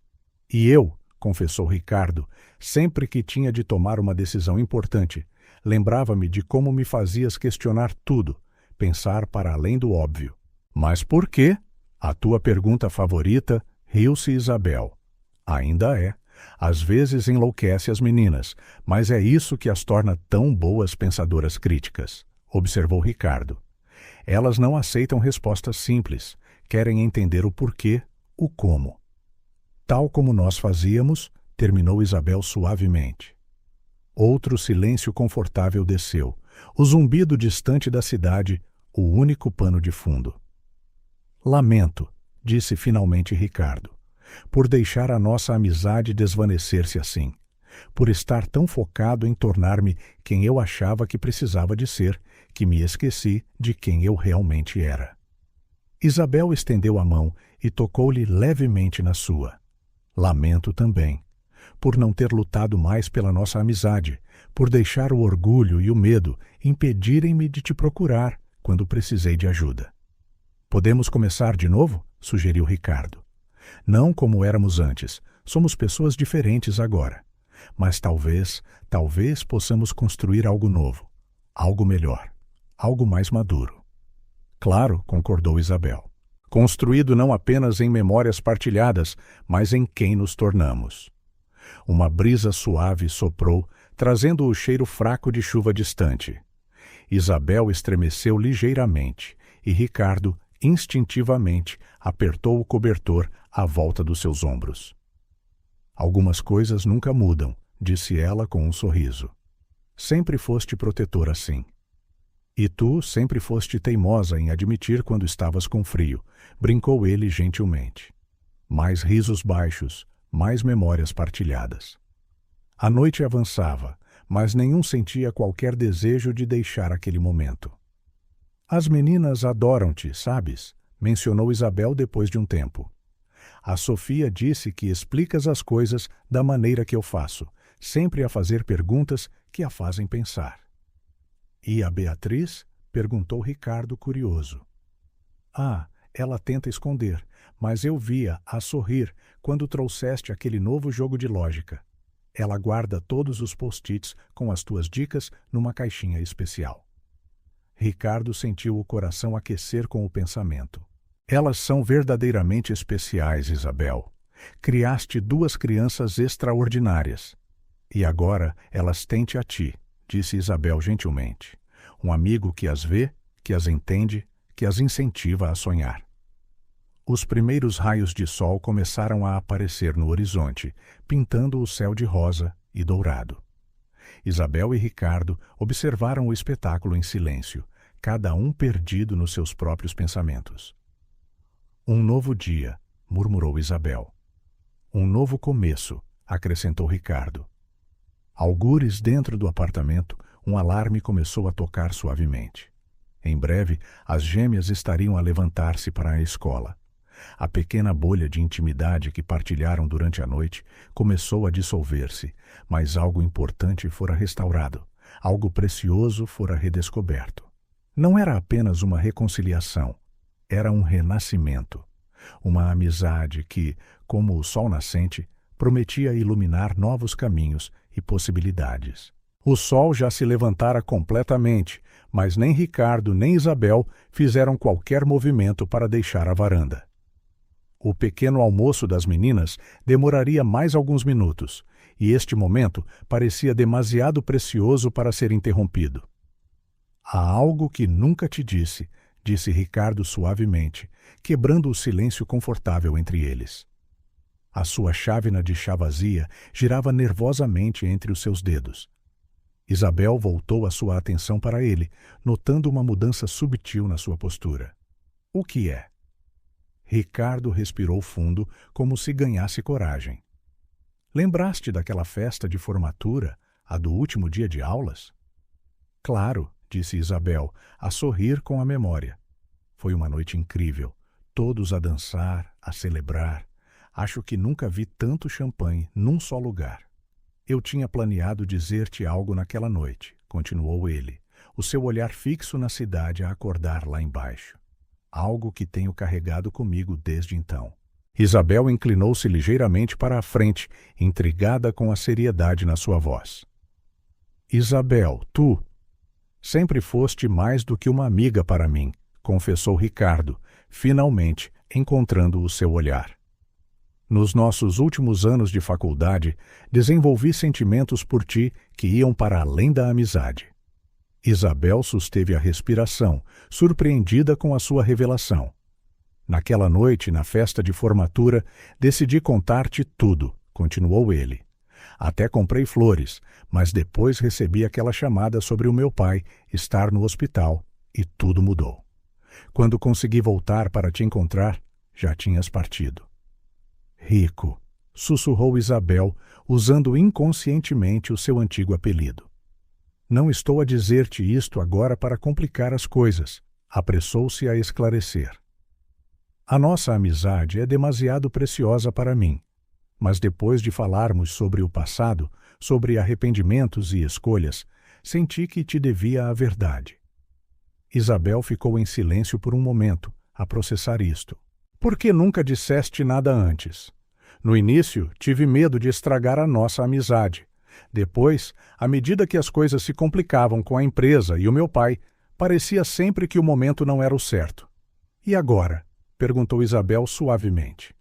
E eu, confessou Ricardo, sempre que tinha de tomar uma decisão importante, lembrava-me de como me fazias questionar tudo, pensar para além do óbvio. Mas por quê? A tua pergunta favorita, riu-se Isabel. Ainda é. Às vezes enlouquece as meninas, mas é isso que as torna tão boas pensadoras críticas, observou Ricardo. Elas não aceitam respostas simples, querem entender o porquê, o como. Tal como nós fazíamos, terminou Isabel suavemente. Outro silêncio confortável desceu, o zumbido distante da cidade, o único pano de fundo. Lamento, disse finalmente Ricardo, por deixar a nossa amizade desvanecer-se assim, por estar tão focado em tornar-me quem eu achava que precisava de ser, que me esqueci de quem eu realmente era. Isabel estendeu a mão e tocou-lhe levemente na sua. Lamento também, por não ter lutado mais pela nossa amizade, por deixar o orgulho e o medo impedirem-me de te procurar quando precisei de ajuda. Podemos começar de novo? Sugeriu Ricardo. Não como éramos antes, somos pessoas diferentes agora. Mas talvez possamos construir algo novo, algo melhor, algo mais maduro. Claro, concordou Isabel. Construído não apenas em memórias partilhadas, mas em quem nos tornamos. Uma brisa suave soprou, trazendo o cheiro fraco de chuva distante. Isabel estremeceu ligeiramente, e Ricardo, instintivamente, apertou o cobertor à volta dos seus ombros. Algumas coisas nunca mudam, disse ela com um sorriso. Sempre foste protetor assim. E tu sempre foste teimosa em admitir quando estavas com frio, brincou ele gentilmente. Mais risos baixos, mais memórias partilhadas. A noite avançava, mas nenhum sentia qualquer desejo de deixar aquele momento. As meninas adoram-te, sabes? Mencionou Isabel depois de um tempo. A Sofia disse que explicas as coisas da maneira que eu faço, sempre a fazer perguntas que a fazem pensar. E a Beatriz? Perguntou Ricardo curioso. Ah, ela tenta esconder, mas eu via a sorrir quando trouxeste aquele novo jogo de lógica. Ela guarda todos os post-its com as tuas dicas numa caixinha especial. Ricardo sentiu o coração aquecer com o pensamento. Elas são verdadeiramente especiais, Isabel. Criaste duas crianças extraordinárias. E agora elas têm-te a ti, disse Isabel gentilmente. Um amigo que as vê, que as entende, que as incentiva a sonhar. Os primeiros raios de sol começaram a aparecer no horizonte, pintando o céu de rosa e dourado. Isabel e Ricardo observaram o espetáculo em silêncio, cada um perdido nos seus próprios pensamentos. Um novo dia, murmurou Isabel. Um novo começo, acrescentou Ricardo. Algures dentro do apartamento, um alarme começou a tocar suavemente. Em breve, as gêmeas estariam a levantar-se para a escola. A pequena bolha de intimidade que partilharam durante a noite começou a dissolver-se, mas algo importante fora restaurado, algo precioso fora redescoberto. Não era apenas uma reconciliação, era um renascimento, uma amizade que, como o sol nascente, prometia iluminar novos caminhos e possibilidades. O sol já se levantara completamente, mas nem Ricardo nem Isabel fizeram qualquer movimento para deixar a varanda. O pequeno almoço das meninas demoraria mais alguns minutos, e este momento parecia demasiado precioso para ser interrompido. Há algo que nunca te disse, disse Ricardo suavemente, quebrando o silêncio confortável entre eles. A sua chávena de chá vazia girava nervosamente entre os seus dedos. Isabel voltou a sua atenção para ele, notando uma mudança subtil na sua postura. — O que é? Ricardo respirou fundo, como se ganhasse coragem. — Lembraste daquela festa de formatura, a do último dia de aulas? — Claro, disse Isabel, a sorrir com a memória. Foi uma noite incrível. Todos a dançar, a celebrar. Acho que nunca vi tanto champanhe num só lugar. Eu tinha planeado dizer-te algo naquela noite, continuou ele, o seu olhar fixo na cidade a acordar lá embaixo. Algo que tenho carregado comigo desde então. Isabel inclinou-se ligeiramente para a frente, intrigada com a seriedade na sua voz. Isabel, tu sempre foste mais do que uma amiga para mim, confessou Ricardo, finalmente encontrando o seu olhar. Nos nossos últimos anos de faculdade, desenvolvi sentimentos por ti que iam para além da amizade. Isabel susteve a respiração, surpreendida com a sua revelação. Naquela noite, na festa de formatura, decidi contar-te tudo, continuou ele. Até comprei flores, mas depois recebi aquela chamada sobre o meu pai estar no hospital e tudo mudou. Quando consegui voltar para te encontrar, já tinhas partido. Rico, sussurrou Isabel, usando inconscientemente o seu antigo apelido. Não estou a dizer-te isto agora para complicar as coisas, apressou-se a esclarecer. A nossa amizade é demasiado preciosa para mim, mas depois de falarmos sobre o passado, sobre arrependimentos e escolhas, senti que te devia a verdade. Isabel ficou em silêncio por um momento, a processar isto. Por que nunca disseste nada antes? No início, tive medo de estragar a nossa amizade. Depois, à medida que as coisas se complicavam com a empresa e o meu pai, parecia sempre que o momento não era o certo. E agora? Perguntou Isabel suavemente.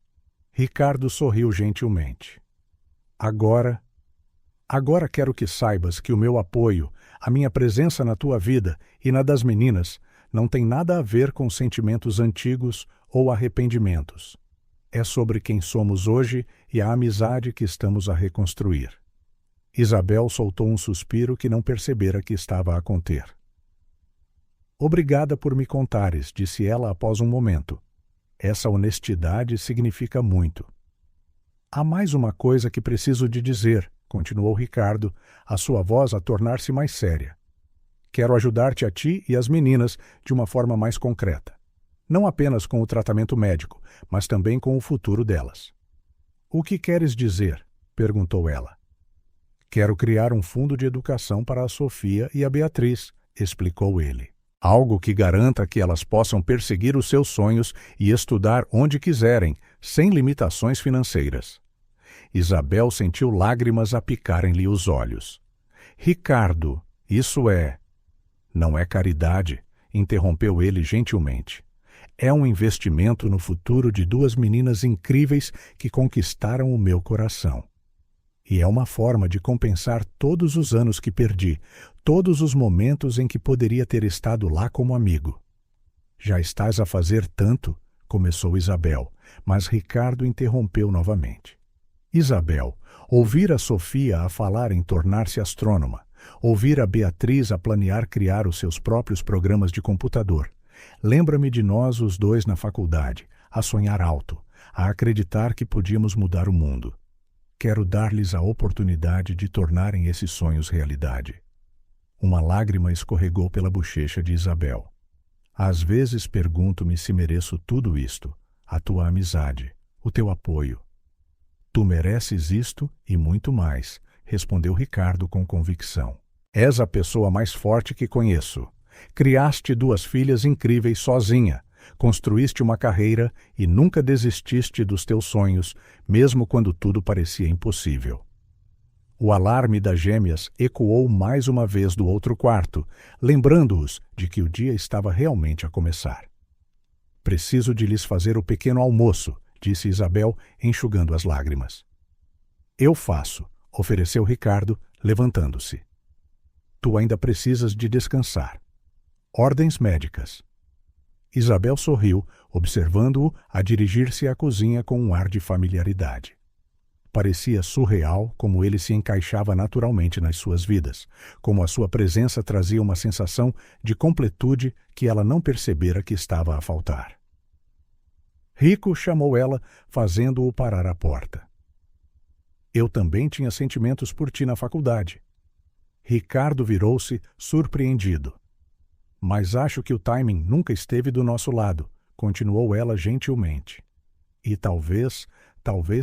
Ricardo sorriu gentilmente. Agora quero que saibas que o meu apoio, a minha presença na tua vida e na das meninas, não tem nada a ver com sentimentos antigos ou arrependimentos. É sobre quem somos hoje e a amizade que estamos a reconstruir. Isabel soltou um suspiro que não percebera que estava a conter. Obrigada por me contares, disse ela após um momento. Essa honestidade significa muito. Há mais uma coisa que preciso de dizer, continuou Ricardo, a sua voz a tornar-se mais séria. Quero ajudar-te a ti e às meninas de uma forma mais concreta. Não apenas com o tratamento médico, mas também com o futuro delas. O que queres dizer? Perguntou ela. Quero criar um fundo de educação para a Sofia e a Beatriz, explicou ele. Algo que garanta que elas possam perseguir os seus sonhos e estudar onde quiserem, sem limitações financeiras. Isabel sentiu lágrimas a picarem-lhe os olhos. Ricardo, isso é... Não é caridade, interrompeu ele gentilmente. É um investimento no futuro de duas meninas incríveis que conquistaram o meu coração. E é uma forma de compensar todos os anos que perdi, todos os momentos em que poderia ter estado lá como amigo. Já estás a fazer tanto, começou Isabel, mas Ricardo interrompeu novamente. Isabel, ouvir a Sofia a falar em tornar-se astrônoma, ouvir a Beatriz a planear criar os seus próprios programas de computador. Lembra-me de nós os dois na faculdade, a sonhar alto, a acreditar que podíamos mudar o mundo. Quero dar-lhes a oportunidade de tornarem esses sonhos realidade. Uma lágrima escorregou pela bochecha de Isabel. Às vezes pergunto-me se mereço tudo isto, a tua amizade, o teu apoio. Tu mereces isto e muito mais, respondeu Ricardo com convicção. És a pessoa mais forte que conheço. Criaste duas filhas incríveis sozinha, construíste uma carreira e nunca desististe dos teus sonhos, mesmo quando tudo parecia impossível. O alarme das gêmeas ecoou mais uma vez do outro quarto, lembrando-os de que o dia estava realmente a começar. Preciso de lhes fazer o pequeno almoço, disse Isabel, enxugando as lágrimas. Eu faço, ofereceu Ricardo, levantando-se. Tu ainda precisas de descansar. Ordens médicas. Isabel sorriu, observando-o a dirigir-se à cozinha com um ar de familiaridade. Parecia surreal como ele se encaixava naturalmente nas suas vidas, como a sua presença trazia uma sensação de completude que ela não percebera que estava a faltar. Rico chamou ela, fazendo-o parar à porta. Eu também tinha sentimentos por ti na faculdade. Ricardo virou-se, surpreendido. Mas acho que o timing nunca esteve do nosso lado, continuou ela gentilmente. E talvez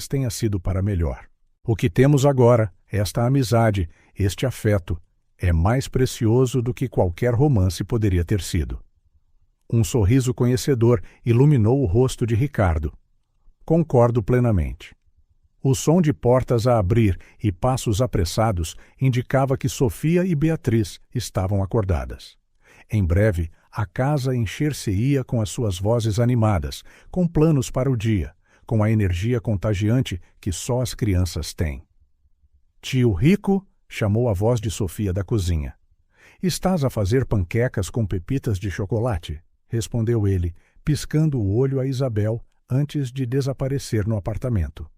tenha sido para melhor. O que temos agora, esta amizade, este afeto, é mais precioso do que qualquer romance poderia ter sido. Um sorriso conhecedor iluminou o rosto de Ricardo. Concordo plenamente. O som de portas a abrir e passos apressados indicava que Sofia e Beatriz estavam acordadas. Em breve, a casa encher-se-ia com as suas vozes animadas, com planos para o dia, com a energia contagiante que só as crianças têm. Tio Rico, chamou a voz de Sofia da cozinha. Estás a fazer panquecas com pepitas de chocolate? Respondeu ele, piscando o olho a Isabel antes de desaparecer no apartamento.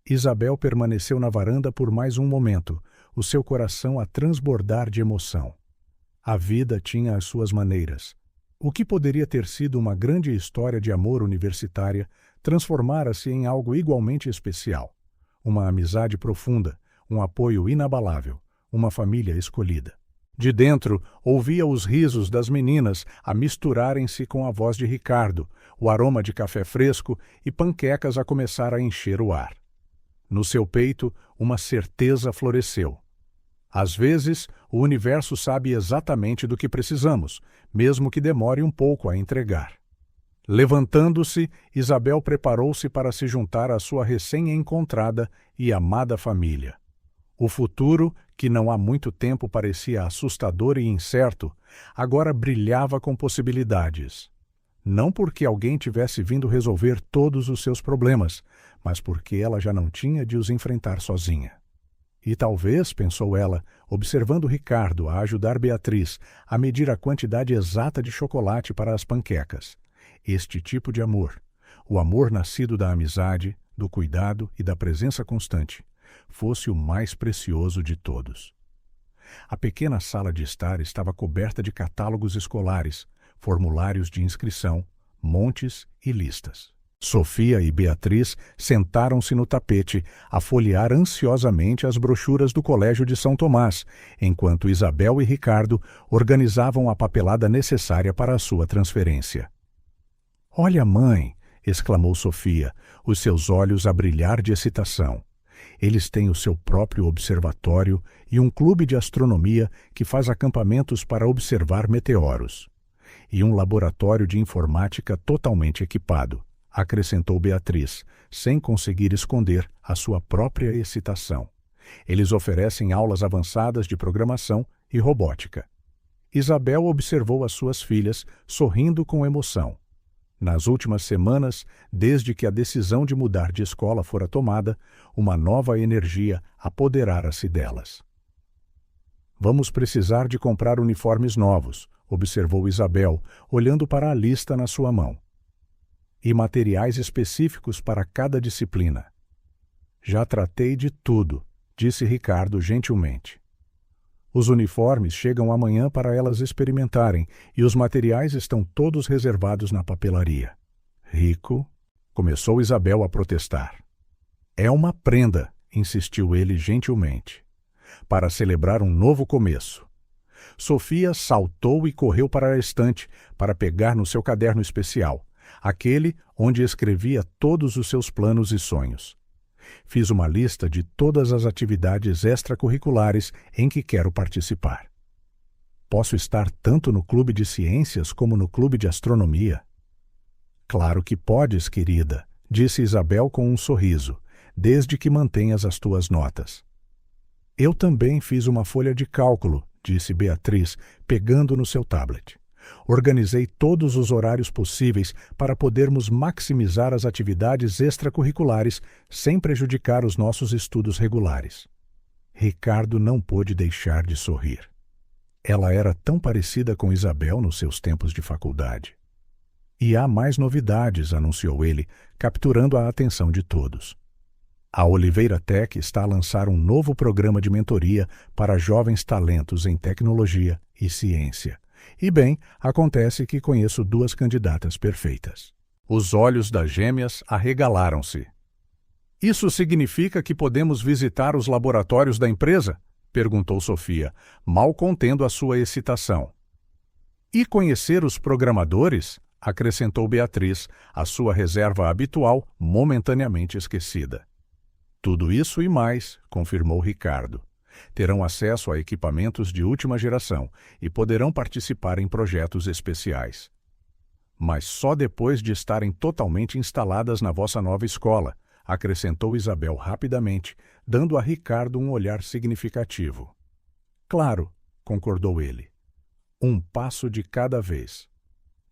Isabel permaneceu na varanda por mais um momento, o seu coração a transbordar de emoção. A vida tinha as suas maneiras. O que poderia ter sido uma grande história de amor universitária transformara-se em algo igualmente especial. Uma amizade profunda, um apoio inabalável, uma família escolhida. De dentro, ouvia os risos das meninas a misturarem-se com a voz de Ricardo, o aroma de café fresco e panquecas a começar a encher o ar. No seu peito, uma certeza floresceu. Às vezes, o universo sabe exatamente do que precisamos, mesmo que demore um pouco a entregar. Levantando-se, Isabel preparou-se para se juntar à sua recém-encontrada e amada família. O futuro, que não há muito tempo parecia assustador e incerto, agora brilhava com possibilidades. Não porque alguém tivesse vindo resolver todos os seus problemas, mas porque ela já não tinha de os enfrentar sozinha. E talvez, pensou ela, observando Ricardo a ajudar Beatriz a medir a quantidade exata de chocolate para as panquecas, este tipo de amor, o amor nascido da amizade, do cuidado e da presença constante, fosse o mais precioso de todos. A pequena sala de estar estava coberta de catálogos escolares, formulários de inscrição, montes e listas. Sofia e Beatriz sentaram-se no tapete a folhear ansiosamente as brochuras do Colégio de São Tomás, enquanto Isabel e Ricardo organizavam a papelada necessária para a sua transferência. — Olha, mãe! —exclamou Sofia, os seus olhos a brilhar de excitação. Eles têm o seu próprio observatório e um clube de astronomia que faz acampamentos para observar meteoros. E um laboratório de informática totalmente equipado, acrescentou Beatriz, sem conseguir esconder a sua própria excitação. Eles oferecem aulas avançadas de programação e robótica. Isabel observou as suas filhas, sorrindo com emoção. Nas últimas semanas, desde que a decisão de mudar de escola fora tomada, uma nova energia apoderara-se delas. Vamos precisar de comprar uniformes novos, observou Isabel, olhando para a lista na sua mão. E materiais específicos para cada disciplina. Já tratei de tudo, disse Ricardo gentilmente. Os uniformes chegam amanhã para elas experimentarem e os materiais estão todos reservados na papelaria. Rico, começou Isabel a protestar. É uma prenda, insistiu ele gentilmente, para celebrar um novo começo. Sofia saltou e correu para a estante para pegar no seu caderno especial, aquele onde escrevia todos os seus planos e sonhos. Fiz uma lista de todas as atividades extracurriculares em que quero participar. Posso estar tanto no clube de ciências como no clube de astronomia? Claro que podes, querida, disse Isabel com um sorriso, desde que mantenhas as tuas notas. Eu também fiz uma folha de cálculo, disse Beatriz, pegando no seu tablet. Organizei todos os horários possíveis para podermos maximizar as atividades extracurriculares sem prejudicar os nossos estudos regulares. Ricardo não pôde deixar de sorrir. Ela era tão parecida com Isabel nos seus tempos de faculdade. E há mais novidades, anunciou ele, capturando a atenção de todos. A Oliveira Tech está a lançar um novo programa de mentoria para jovens talentos em tecnologia e ciência. E bem, acontece que conheço 2 candidatas perfeitas. Os olhos das gêmeas arregalaram-se. Isso significa que podemos visitar os laboratórios da empresa? Perguntou Sofia, mal contendo a sua excitação. E conhecer os programadores? Acrescentou Beatriz, a sua reserva habitual momentaneamente esquecida. Tudo isso e mais, confirmou Ricardo. Terão acesso a equipamentos de última geração e poderão participar em projetos especiais. Mas só depois de estarem totalmente instaladas na vossa nova escola, acrescentou Isabel rapidamente, dando a Ricardo um olhar significativo. Claro, concordou ele. Um passo de cada vez.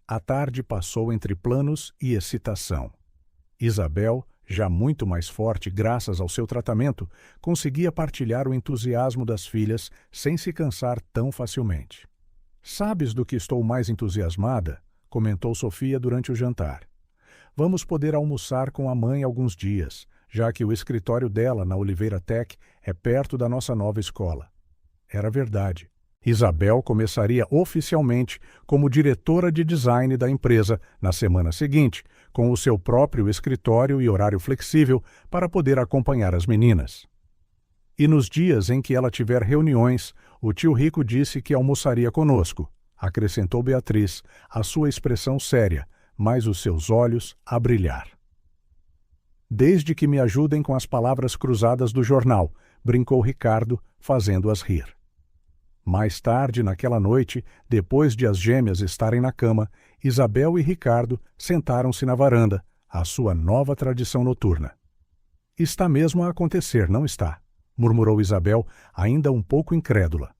A tarde passou entre planos e excitação. Isabel, já muito mais forte graças ao seu tratamento, conseguia partilhar o entusiasmo das filhas sem se cansar tão facilmente. Sabes do que estou mais entusiasmada? Comentou Sofia durante o jantar. Vamos poder almoçar com a mãe alguns dias, já que o escritório dela na Oliveira Tech é perto da nossa nova escola. Era verdade. Isabel começaria oficialmente como diretora de design da empresa na semana seguinte, com o seu próprio escritório e horário flexível para poder acompanhar as meninas. E nos dias em que ela tiver reuniões, o tio Rico disse que almoçaria conosco, acrescentou Beatriz, a sua expressão séria, mas os seus olhos a brilhar. Desde que me ajudem com as palavras cruzadas do jornal, brincou Ricardo, fazendo-as rir. Mais tarde, naquela noite, depois de as gêmeas estarem na cama, Isabel e Ricardo sentaram-se na varanda, a sua nova tradição noturna. Está mesmo a acontecer, não está? Murmurou Isabel, ainda um pouco incrédula.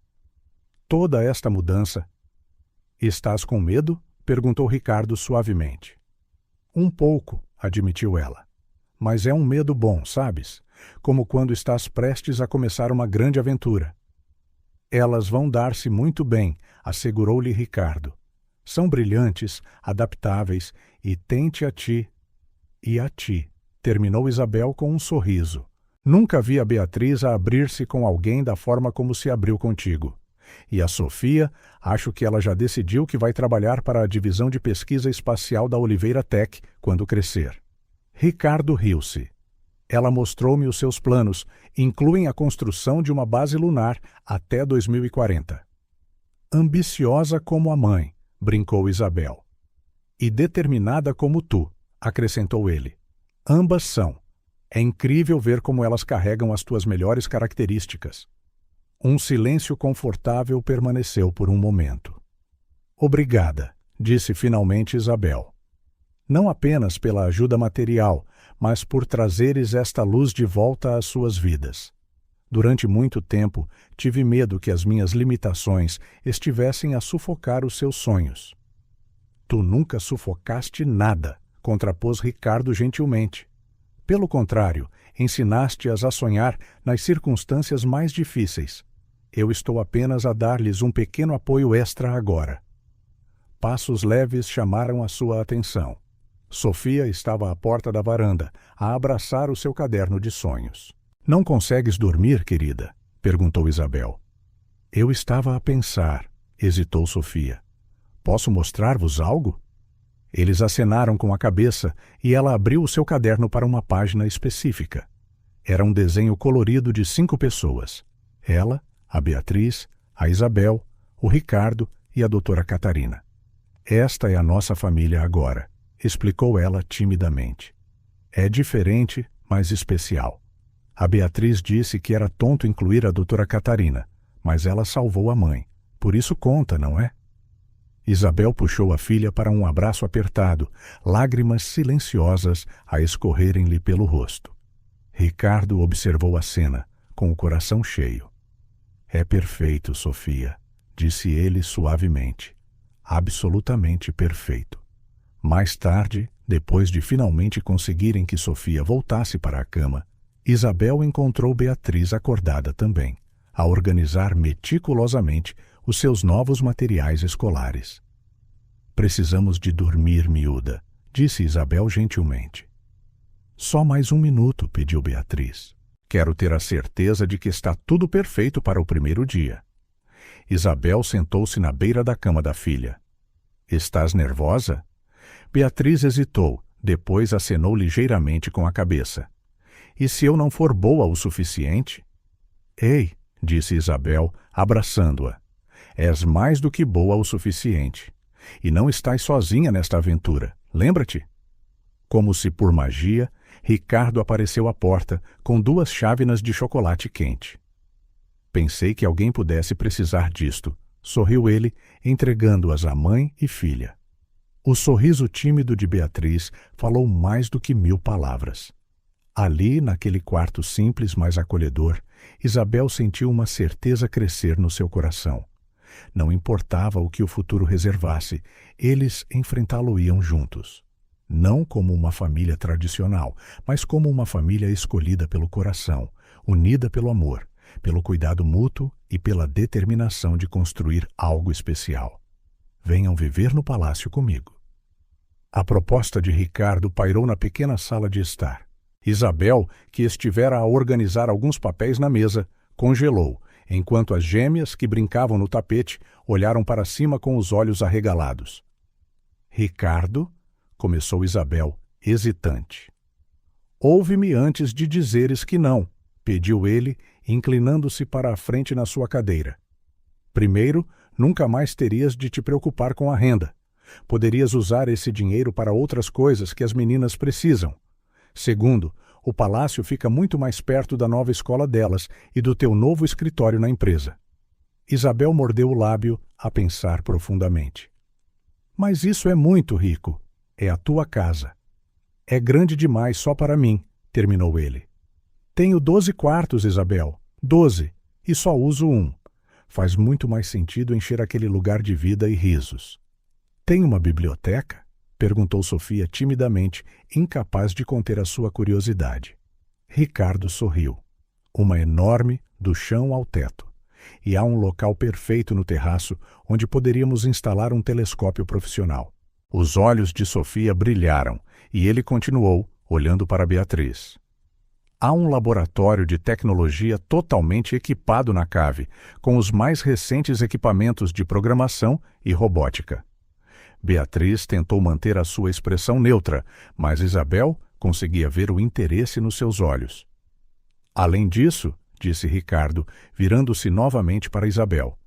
Toda esta mudança. Estás com medo? Perguntou Ricardo suavemente. Um pouco, admitiu ela. Mas é um medo bom, sabes? Como quando estás prestes a começar uma grande aventura. Elas vão dar-se muito bem, assegurou-lhe Ricardo. São brilhantes, adaptáveis e tente a ti. E a ti, terminou Isabel com um sorriso. Nunca vi a Beatriz a abrir-se com alguém da forma como se abriu contigo. E a Sofia, acho que ela já decidiu que vai trabalhar para a divisão de pesquisa espacial da Oliveira Tech quando crescer. Ricardo riu-se. Ela mostrou-me os seus planos, incluem a construção de uma base lunar até 2040. Ambiciosa como a mãe, brincou Isabel. E determinada como tu, acrescentou ele. Ambas são. É incrível ver como elas carregam as tuas melhores características. Um silêncio confortável permaneceu por um momento. Obrigada, disse finalmente Isabel. Não apenas pela ajuda material, mas por trazeres esta luz de volta às suas vidas. Durante muito tempo, tive medo que as minhas limitações estivessem a sufocar os seus sonhos. Tu nunca sufocaste nada, contrapôs Ricardo gentilmente. Pelo contrário, ensinaste-as a sonhar nas circunstâncias mais difíceis. Eu estou apenas a dar-lhes um pequeno apoio extra agora. Passos leves chamaram a sua atenção. Sofia estava à porta da varanda, a abraçar o seu caderno de sonhos. — Não consegues dormir, querida? Perguntou Isabel. Eu estava a pensar, hesitou Sofia. Posso mostrar-vos algo? Eles acenaram com a cabeça e ela abriu o seu caderno para uma página específica. Era um desenho colorido de 5 pessoas. Ela, a Beatriz, a Isabel, o Ricardo e a doutora Catarina. Esta é a nossa família agora, explicou ela timidamente. É diferente, mas especial. A Beatriz disse que era tonto incluir a doutora Catarina, mas ela salvou a mãe. Por isso conta, não é? Isabel puxou a filha para um abraço apertado, lágrimas silenciosas a escorrerem-lhe pelo rosto. Ricardo observou a cena, com o coração cheio. É perfeito, Sofia, disse ele suavemente. Absolutamente perfeito. Mais tarde, depois de finalmente conseguirem que Sofia voltasse para a cama, Isabel encontrou Beatriz acordada também, a organizar meticulosamente os seus novos materiais escolares. Precisamos de dormir, miúda, disse Isabel gentilmente. Só mais 1 minuto, pediu Beatriz. Quero ter a certeza de que está tudo perfeito para o primeiro dia. Isabel sentou-se na beira da cama da filha. Estás nervosa? Beatriz hesitou, depois acenou ligeiramente com a cabeça. E se eu não for boa o suficiente? Ei, disse Isabel, abraçando-a. És mais do que boa o suficiente. E não estás sozinha nesta aventura, lembra-te? Como se por magia, Ricardo apareceu à porta com 2 chávenas de chocolate quente. Pensei que alguém pudesse precisar disto, sorriu ele, entregando-as à mãe e filha. O sorriso tímido de Beatriz falou mais do que 1000 palavras. Ali, naquele quarto simples, mas acolhedor, Isabel sentiu uma certeza crescer no seu coração. Não importava o que o futuro reservasse, eles enfrentá-lo-iam juntos. Não como uma família tradicional, mas como uma família escolhida pelo coração, unida pelo amor, pelo cuidado mútuo e pela determinação de construir algo especial. Venham viver no palácio comigo. A proposta de Ricardo pairou na pequena sala de estar. Isabel, que estivera a organizar alguns papéis na mesa, congelou, enquanto as gêmeas, que brincavam no tapete, olharam para cima com os olhos arregalados. Ricardo, começou Isabel, hesitante. Ouve-me antes de dizeres que não, pediu ele, inclinando-se para a frente na sua cadeira. Primeiro, nunca mais terias de te preocupar com a renda. Poderias usar esse dinheiro para outras coisas que as meninas precisam. Segundo, o palácio fica muito mais perto da nova escola delas e do teu novo escritório na empresa. Isabel mordeu o lábio a pensar profundamente. Mas isso é muito rico. É a tua casa. É grande demais só para mim, terminou ele. Tenho 12 quartos, Isabel. 12. E só uso 1. Faz muito mais sentido encher aquele lugar de vida e risos. Tem uma biblioteca? Perguntou Sofia timidamente, incapaz de conter a sua curiosidade. Ricardo sorriu. Uma enorme, do chão ao teto. E há um local perfeito no terraço onde poderíamos instalar um telescópio profissional. Os olhos de Sofia brilharam e ele continuou, olhando para Beatriz. Há um laboratório de tecnologia totalmente equipado na cave, com os mais recentes equipamentos de programação e robótica. Beatriz tentou manter a sua expressão neutra, mas Isabel conseguia ver o interesse nos seus olhos. Além disso, disse Ricardo, virando-se novamente para Isabel,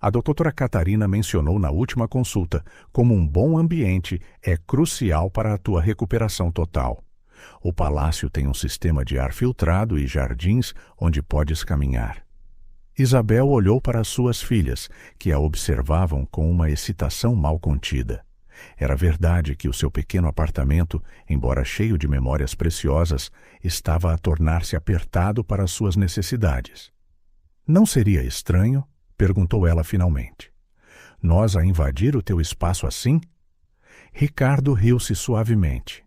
a doutora Catarina mencionou na última consulta como um bom ambiente é crucial para a tua recuperação total. O palácio tem um sistema de ar filtrado e jardins onde podes caminhar. Isabel olhou para as suas filhas, que a observavam com uma excitação mal contida. Era verdade que o seu pequeno apartamento, embora cheio de memórias preciosas, estava a tornar-se apertado para as suas necessidades. Não seria estranho? Perguntou ela finalmente. Nós a invadir o teu espaço assim? Ricardo riu-se suavemente.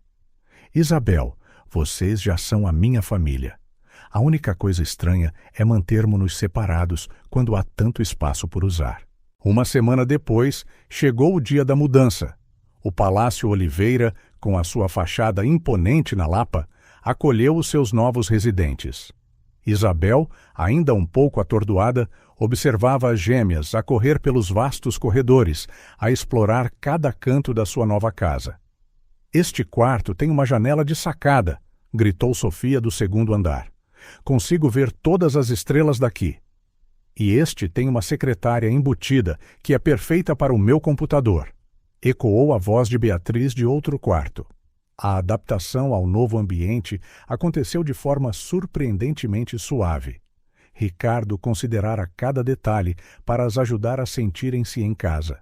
Isabel, vocês já são a minha família. A única coisa estranha é mantermos-nos separados quando há tanto espaço por usar. 1 semana depois, chegou o dia da mudança. O Palácio Oliveira, com a sua fachada imponente na Lapa, acolheu os seus novos residentes. Isabel, ainda um pouco atordoada, observava as gêmeas a correr pelos vastos corredores, a explorar cada canto da sua nova casa. Este quarto tem uma janela de sacada, gritou Sofia do 2º andar. Consigo ver todas as estrelas daqui. E este tem uma secretária embutida, que é perfeita para o meu computador. Ecoou a voz de Beatriz de outro quarto. A adaptação ao novo ambiente aconteceu de forma surpreendentemente suave. Ricardo considerara cada detalhe para as ajudar a sentirem-se em casa.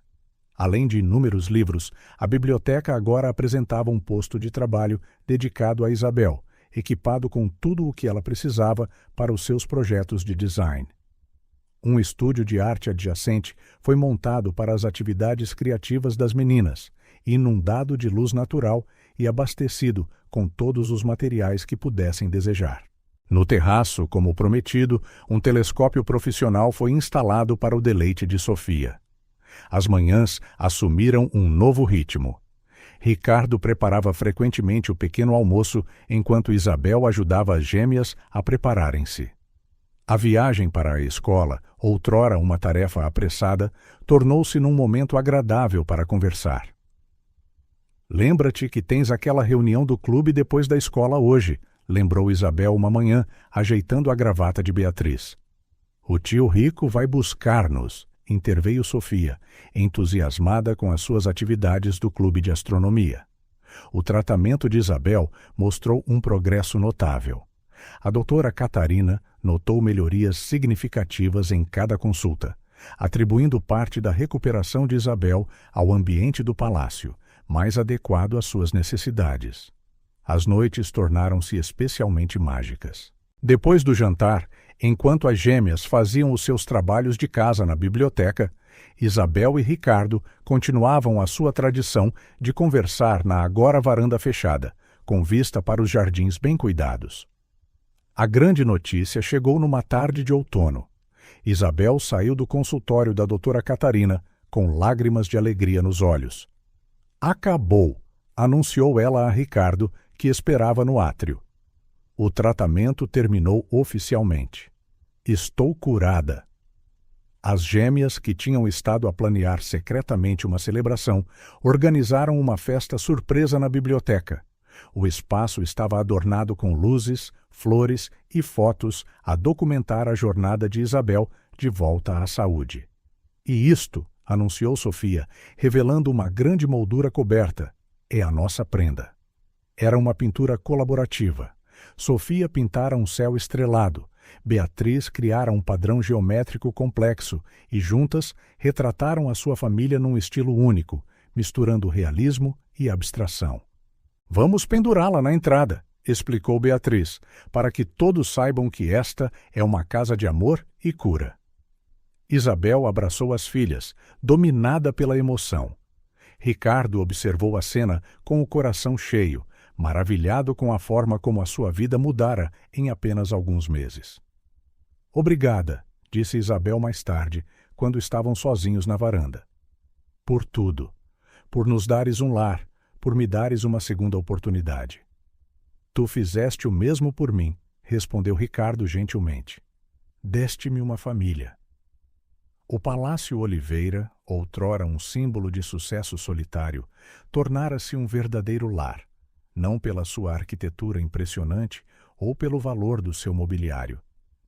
Além de inúmeros livros, a biblioteca agora apresentava um posto de trabalho dedicado a Isabel, equipado com tudo o que ela precisava para os seus projetos de design. Um estúdio de arte adjacente foi montado para as atividades criativas das meninas, inundado de luz natural e abastecido com todos os materiais que pudessem desejar. No terraço, como prometido, um telescópio profissional foi instalado para o deleite de Sofia. As manhãs assumiram um novo ritmo. Ricardo preparava frequentemente o pequeno almoço, enquanto Isabel ajudava as gêmeas a prepararem-se. A viagem para a escola, outrora uma tarefa apressada, tornou-se num momento agradável para conversar. "Lembra-te que tens aquela reunião do clube depois da escola hoje", lembrou Isabel uma manhã, ajeitando a gravata de Beatriz. "O tio Rico vai buscar-nos", interveio Sofia, entusiasmada com as suas atividades do clube de astronomia. O tratamento de Isabel mostrou um progresso notável. A doutora Catarina notou melhorias significativas em cada consulta, atribuindo parte da recuperação de Isabel ao ambiente do palácio, mais adequado às suas necessidades. As noites tornaram-se especialmente mágicas. Depois do jantar, enquanto as gêmeas faziam os seus trabalhos de casa na biblioteca, Isabel e Ricardo continuavam a sua tradição de conversar na agora varanda fechada, com vista para os jardins bem cuidados. A grande notícia chegou numa tarde de outono. Isabel saiu do consultório da doutora Catarina com lágrimas de alegria nos olhos. "Acabou", anunciou ela a Ricardo, que esperava no átrio. "O tratamento terminou oficialmente. Estou curada." As gêmeas, que tinham estado a planear secretamente uma celebração, organizaram uma festa surpresa na biblioteca. O espaço estava adornado com luzes, flores e fotos a documentar a jornada de Isabel de volta à saúde. "E isto", anunciou Sofia, revelando uma grande moldura coberta, "é a nossa prenda." Era uma pintura colaborativa. Sofia pintara um céu estrelado, Beatriz criara um padrão geométrico complexo e juntas retrataram a sua família num estilo único, misturando realismo e abstração. "Vamos pendurá-la na entrada", explicou Beatriz, "para que todos saibam que esta é uma casa de amor e cura." Isabel abraçou as filhas, dominada pela emoção. Ricardo observou a cena com o coração cheio, maravilhado com a forma como a sua vida mudara em apenas alguns meses. "Obrigada", disse Isabel mais tarde, quando estavam sozinhos na varanda. "Por tudo. Por nos dares um lar, por me dares uma segunda oportunidade." "Tu fizeste o mesmo por mim", respondeu Ricardo gentilmente. "Deste-me uma família." O Palácio Oliveira, outrora um símbolo de sucesso solitário, tornara-se um verdadeiro lar, não pela sua arquitetura impressionante ou pelo valor do seu mobiliário,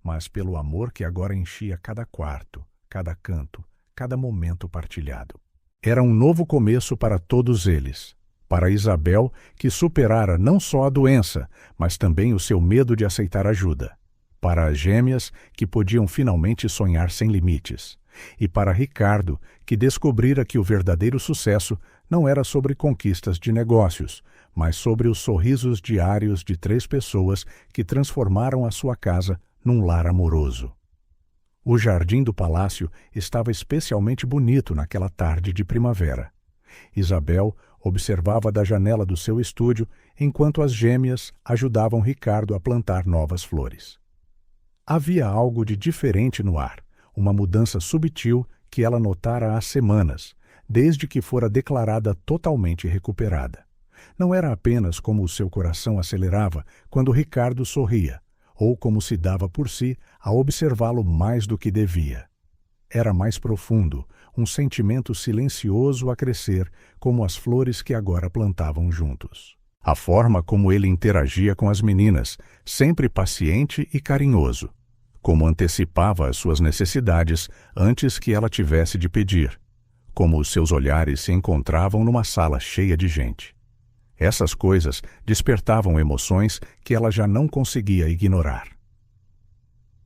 mas pelo amor que agora enchia cada quarto, cada canto, cada momento partilhado. Era um novo começo para todos eles. Para Isabel, que superara não só a doença, mas também o seu medo de aceitar ajuda. Para as gêmeas, que podiam finalmente sonhar sem limites. E para Ricardo, que descobrira que o verdadeiro sucesso não era sobre conquistas de negócios, mas sobre os sorrisos diários de 3 pessoas que transformaram a sua casa num lar amoroso. O jardim do palácio estava especialmente bonito naquela tarde de primavera. Isabel observava da janela do seu estúdio enquanto as gêmeas ajudavam Ricardo a plantar novas flores. Havia algo de diferente no ar, uma mudança sutil que ela notara há semanas, desde que fora declarada totalmente recuperada. Não era apenas como o seu coração acelerava quando Ricardo sorria, ou como se dava por si a observá-lo mais do que devia. Era mais profundo, um sentimento silencioso a crescer, como as flores que agora plantavam juntos. A forma como ele interagia com as meninas, sempre paciente e carinhoso. Como antecipava as suas necessidades antes que ela tivesse de pedir. Como os seus olhares se encontravam numa sala cheia de gente. Essas coisas despertavam emoções que ela já não conseguia ignorar.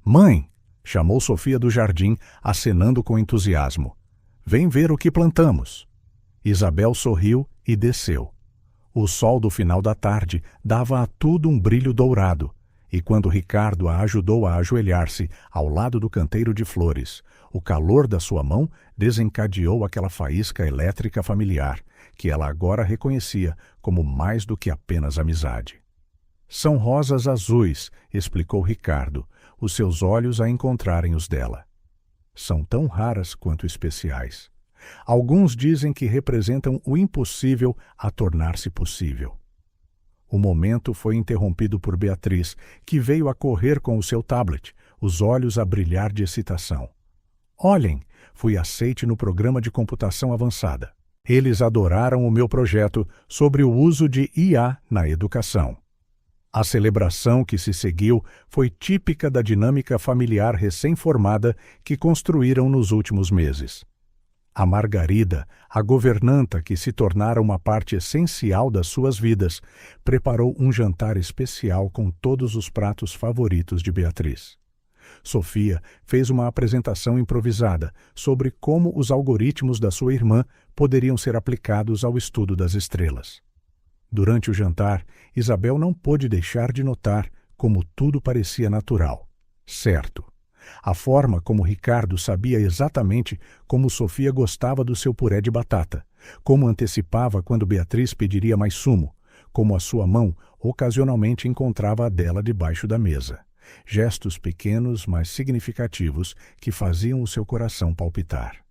"Mãe!" chamou Sofia do jardim, acenando com entusiasmo. "Vem ver o que plantamos." Isabel sorriu e desceu. O sol do final da tarde dava a tudo um brilho dourado, e quando Ricardo a ajudou a ajoelhar-se ao lado do canteiro de flores, o calor da sua mão desencadeou aquela faísca elétrica familiar, que ela agora reconhecia como mais do que apenas amizade. "São rosas azuis", explicou Ricardo, os seus olhos a encontrarem os dela. "São tão raras quanto especiais. Alguns dizem que representam o impossível a tornar-se possível. O momento foi interrompido por Beatriz, que veio a correr com o seu tablet, os olhos a brilhar de excitação. Olhem, fui aceite no programa de computação avançada. Eles adoraram o meu projeto sobre o uso de IA na educação. A celebração que se seguiu foi típica da dinâmica familiar recém-formada que construíram nos últimos meses. A Margarida, a governanta que se tornara uma parte essencial das suas vidas, preparou um jantar especial com todos os pratos favoritos de Beatriz. Sofia fez uma apresentação improvisada sobre como os algoritmos da sua irmã poderiam ser aplicados ao estudo das estrelas. Durante o jantar, Isabel não pôde deixar de notar como tudo parecia natural, certo. A forma como Ricardo sabia exatamente como Sofia gostava do seu puré de batata, como antecipava quando Beatriz pediria mais sumo, como a sua mão ocasionalmente encontrava a dela debaixo da mesa. Gestos pequenos, mas significativos, que faziam o seu coração palpitar.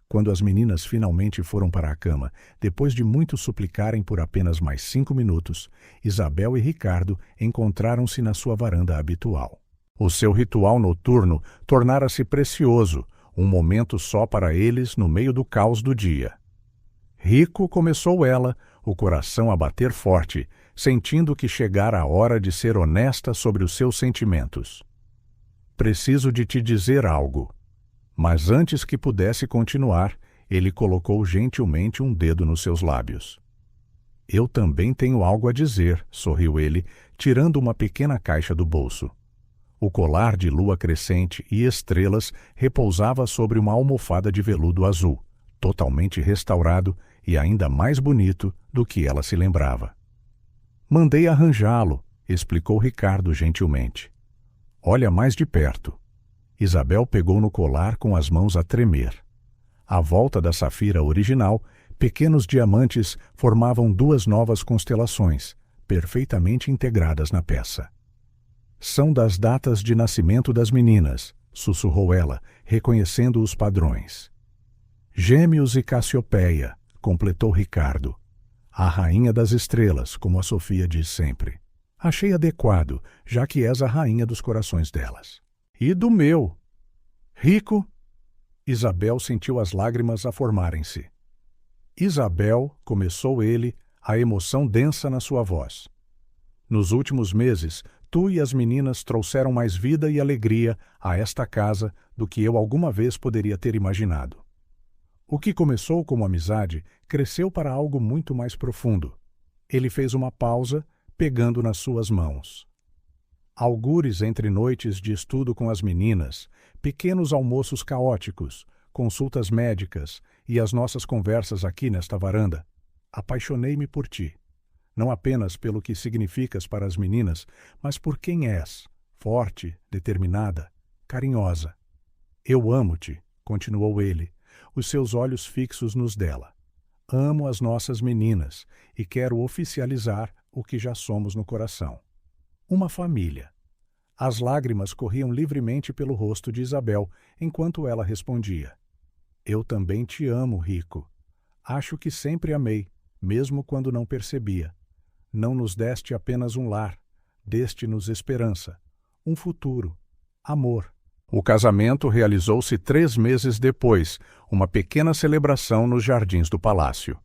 Quando as meninas finalmente foram para a cama, depois de muito suplicarem por apenas mais 5 minutos, Isabel e Ricardo encontraram-se na sua varanda habitual. O seu ritual noturno tornara-se precioso, um momento só para eles no meio do caos do dia. Rico, começou ela, o coração a bater forte, sentindo que chegara a hora de ser honesta sobre os seus sentimentos. Preciso de te dizer algo. Mas antes que pudesse continuar, ele colocou gentilmente um dedo nos seus lábios. Eu também tenho algo a dizer, sorriu ele, tirando uma pequena caixa do bolso. O colar de lua crescente e estrelas repousava sobre uma almofada de veludo azul, totalmente restaurado e ainda mais bonito do que ela se lembrava. Mandei arranjá-lo, explicou Ricardo gentilmente. Olha mais de perto. Isabel pegou no colar com as mãos a tremer. À volta da safira original, pequenos diamantes formavam 2 novas constelações, perfeitamente integradas na peça. São das datas de nascimento das meninas, sussurrou ela, reconhecendo os padrões. Gêmeos e Cassiopeia, completou Ricardo. A rainha das estrelas, como a Sofia diz sempre. Achei adequado, já que és a rainha dos corações delas. E do meu. Rico? Isabel sentiu as lágrimas a formarem-se. Isabel, começou ele, a emoção densa na sua voz. Nos últimos meses, tu e as meninas trouxeram mais vida e alegria a esta casa do que eu alguma vez poderia ter imaginado. O que começou como amizade cresceu para algo muito mais profundo. Ele fez uma pausa, pegando nas suas mãos. Algures entre noites de estudo com as meninas, pequenos almoços caóticos, consultas médicas e as nossas conversas aqui nesta varanda, apaixonei-me por ti. Não apenas pelo que significas para as meninas, mas por quem és, forte, determinada, carinhosa. Eu amo-te, continuou ele, os seus olhos fixos nos dela. Amo as nossas meninas e quero oficializar o que já somos no coração. Uma família. As lágrimas corriam livremente pelo rosto de Isabel, enquanto ela respondia. Eu também te amo, Rico. Acho que sempre amei, mesmo quando não percebia. Não nos deste apenas um lar, deste-nos esperança, um futuro, amor. O casamento realizou-se 3 meses depois, uma pequena celebração nos jardins do palácio.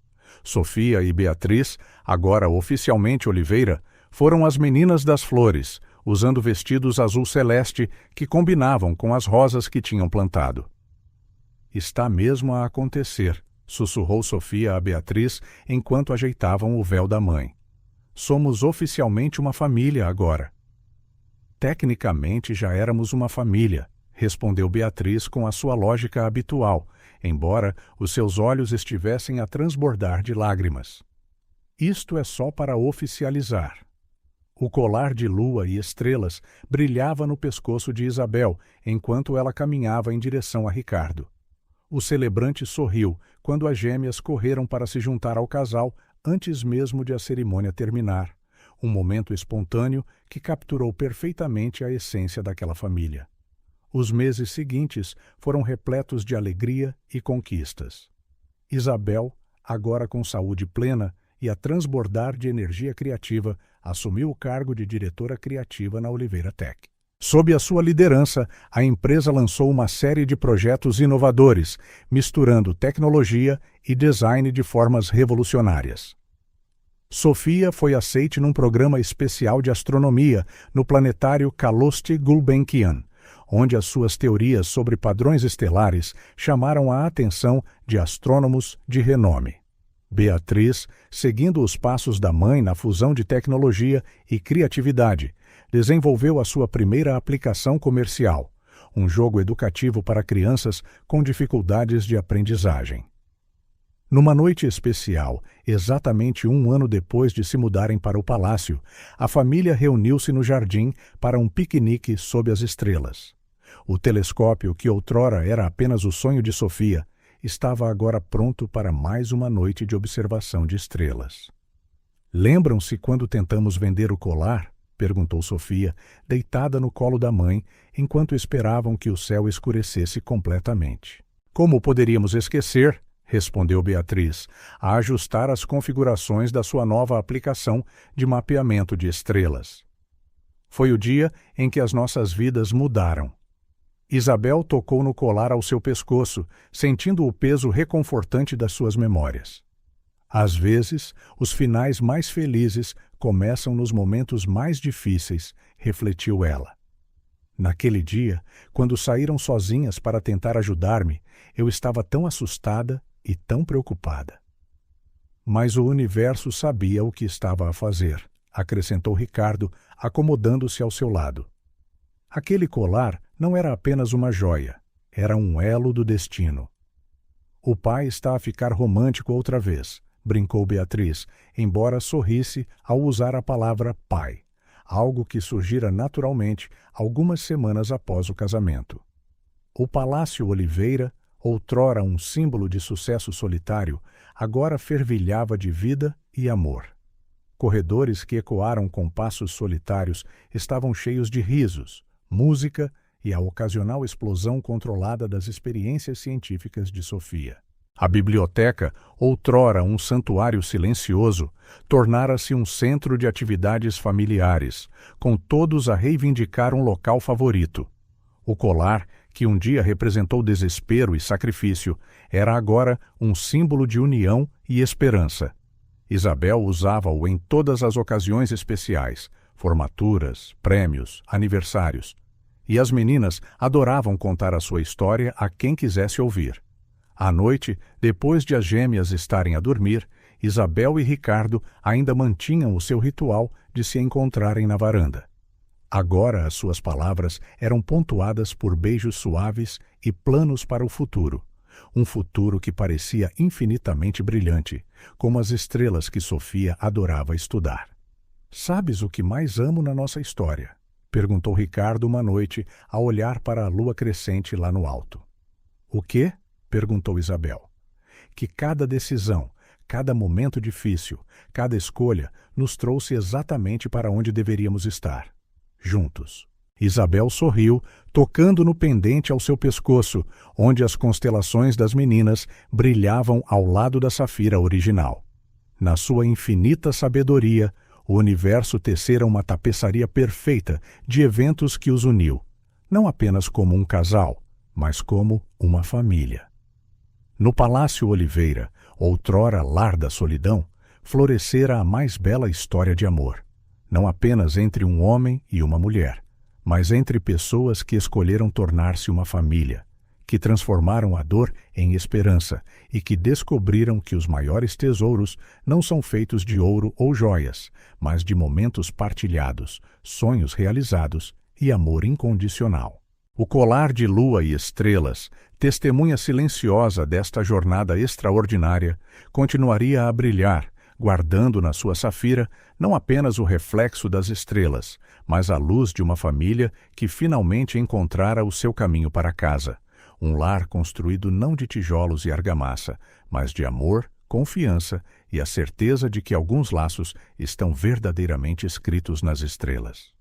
Sofia e Beatriz, agora oficialmente Oliveira, foram as meninas das flores, usando vestidos azul celeste que combinavam com as rosas que tinham plantado. Está mesmo a acontecer, sussurrou Sofia a Beatriz enquanto ajeitavam o véu da mãe. Somos oficialmente uma família agora. Tecnicamente já éramos uma família, respondeu Beatriz com a sua lógica habitual, embora os seus olhos estivessem a transbordar de lágrimas. Isto é só para oficializar. O colar de lua e estrelas brilhava no pescoço de Isabel, enquanto ela caminhava em direção a Ricardo. O celebrante sorriu quando as gêmeas correram para se juntar ao casal antes mesmo de a cerimônia terminar, um momento espontâneo que capturou perfeitamente a essência daquela família. Os meses seguintes foram repletos de alegria e conquistas. Isabel, agora com saúde plena e a transbordar de energia criativa, assumiu o cargo de diretora criativa na Oliveira Tech. Sob a sua liderança, a empresa lançou uma série de projetos inovadores, misturando tecnologia e design de formas revolucionárias. Sofia foi aceite num programa especial de astronomia no planetário Calouste Gulbenkian, onde as suas teorias sobre padrões estelares chamaram a atenção de astrônomos de renome. Beatriz, seguindo os passos da mãe na fusão de tecnologia e criatividade, desenvolveu a sua primeira aplicação comercial, um jogo educativo para crianças com dificuldades de aprendizagem. Numa noite especial, exatamente 1 ano depois de se mudarem para o palácio, a família reuniu-se no jardim para um piquenique sob as estrelas. O telescópio, que outrora era apenas o sonho de Sofia, estava agora pronto para mais uma noite de observação de estrelas. Lembram-se quando tentamos vender o colar? Perguntou Sofia, deitada no colo da mãe, enquanto esperavam que o céu escurecesse completamente. Como poderíamos esquecer? Respondeu Beatriz, a ajustar as configurações da sua nova aplicação de mapeamento de estrelas. Foi o dia em que as nossas vidas mudaram. Isabel tocou no colar ao seu pescoço, sentindo o peso reconfortante das suas memórias. Às vezes, os finais mais felizes começam nos momentos mais difíceis, refletiu ela. Naquele dia, quando saíram sozinhas para tentar ajudar-me, eu estava tão assustada e tão preocupada. Mas o universo sabia o que estava a fazer, acrescentou Ricardo, acomodando-se ao seu lado. Aquele colar não era apenas uma joia, era um elo do destino. O pai está a ficar romântico outra vez, brincou Beatriz, embora sorrisse ao usar a palavra pai, algo que surgira naturalmente algumas semanas após o casamento. O Palácio Oliveira, outrora um símbolo de sucesso solitário, agora fervilhava de vida e amor. Corredores que ecoaram com passos solitários estavam cheios de risos, música e a ocasional explosão controlada das experiências científicas de Sofia. A biblioteca, outrora um santuário silencioso, tornara-se um centro de atividades familiares, com todos a reivindicar um local favorito. O colar, que um dia representou desespero e sacrifício, era agora um símbolo de união e esperança. Isabel usava-o em todas as ocasiões especiais, formaturas, prêmios, aniversários. E as meninas adoravam contar a sua história a quem quisesse ouvir. À noite, depois de as gêmeas estarem a dormir, Isabel e Ricardo ainda mantinham o seu ritual de se encontrarem na varanda. Agora as suas palavras eram pontuadas por beijos suaves e planos para o futuro. Um futuro que parecia infinitamente brilhante, como as estrelas que Sofia adorava estudar. «Sabes o que mais amo na nossa história?» perguntou Ricardo uma noite, ao olhar para a lua crescente lá no alto. «O quê?» perguntou Isabel. «Que cada decisão, cada momento difícil, cada escolha nos trouxe exatamente para onde deveríamos estar. Juntos». Isabel sorriu, tocando no pendente ao seu pescoço, onde as constelações das meninas brilhavam ao lado da safira original. Na sua infinita sabedoria, o universo tecera uma tapeçaria perfeita de eventos que os uniu, não apenas como um casal, mas como uma família. No Palácio Oliveira, outrora lar da solidão, florescera a mais bela história de amor, não apenas entre um homem e uma mulher, mas entre pessoas que escolheram tornar-se uma família, que transformaram a dor em esperança e que descobriram que os maiores tesouros não são feitos de ouro ou joias, mas de momentos partilhados, sonhos realizados e amor incondicional. O colar de lua e estrelas, testemunha silenciosa desta jornada extraordinária, continuaria a brilhar, guardando na sua safira não apenas o reflexo das estrelas, mas a luz de uma família que finalmente encontrara o seu caminho para casa. Um lar construído não de tijolos e argamassa, mas de amor, confiança e a certeza de que alguns laços estão verdadeiramente escritos nas estrelas.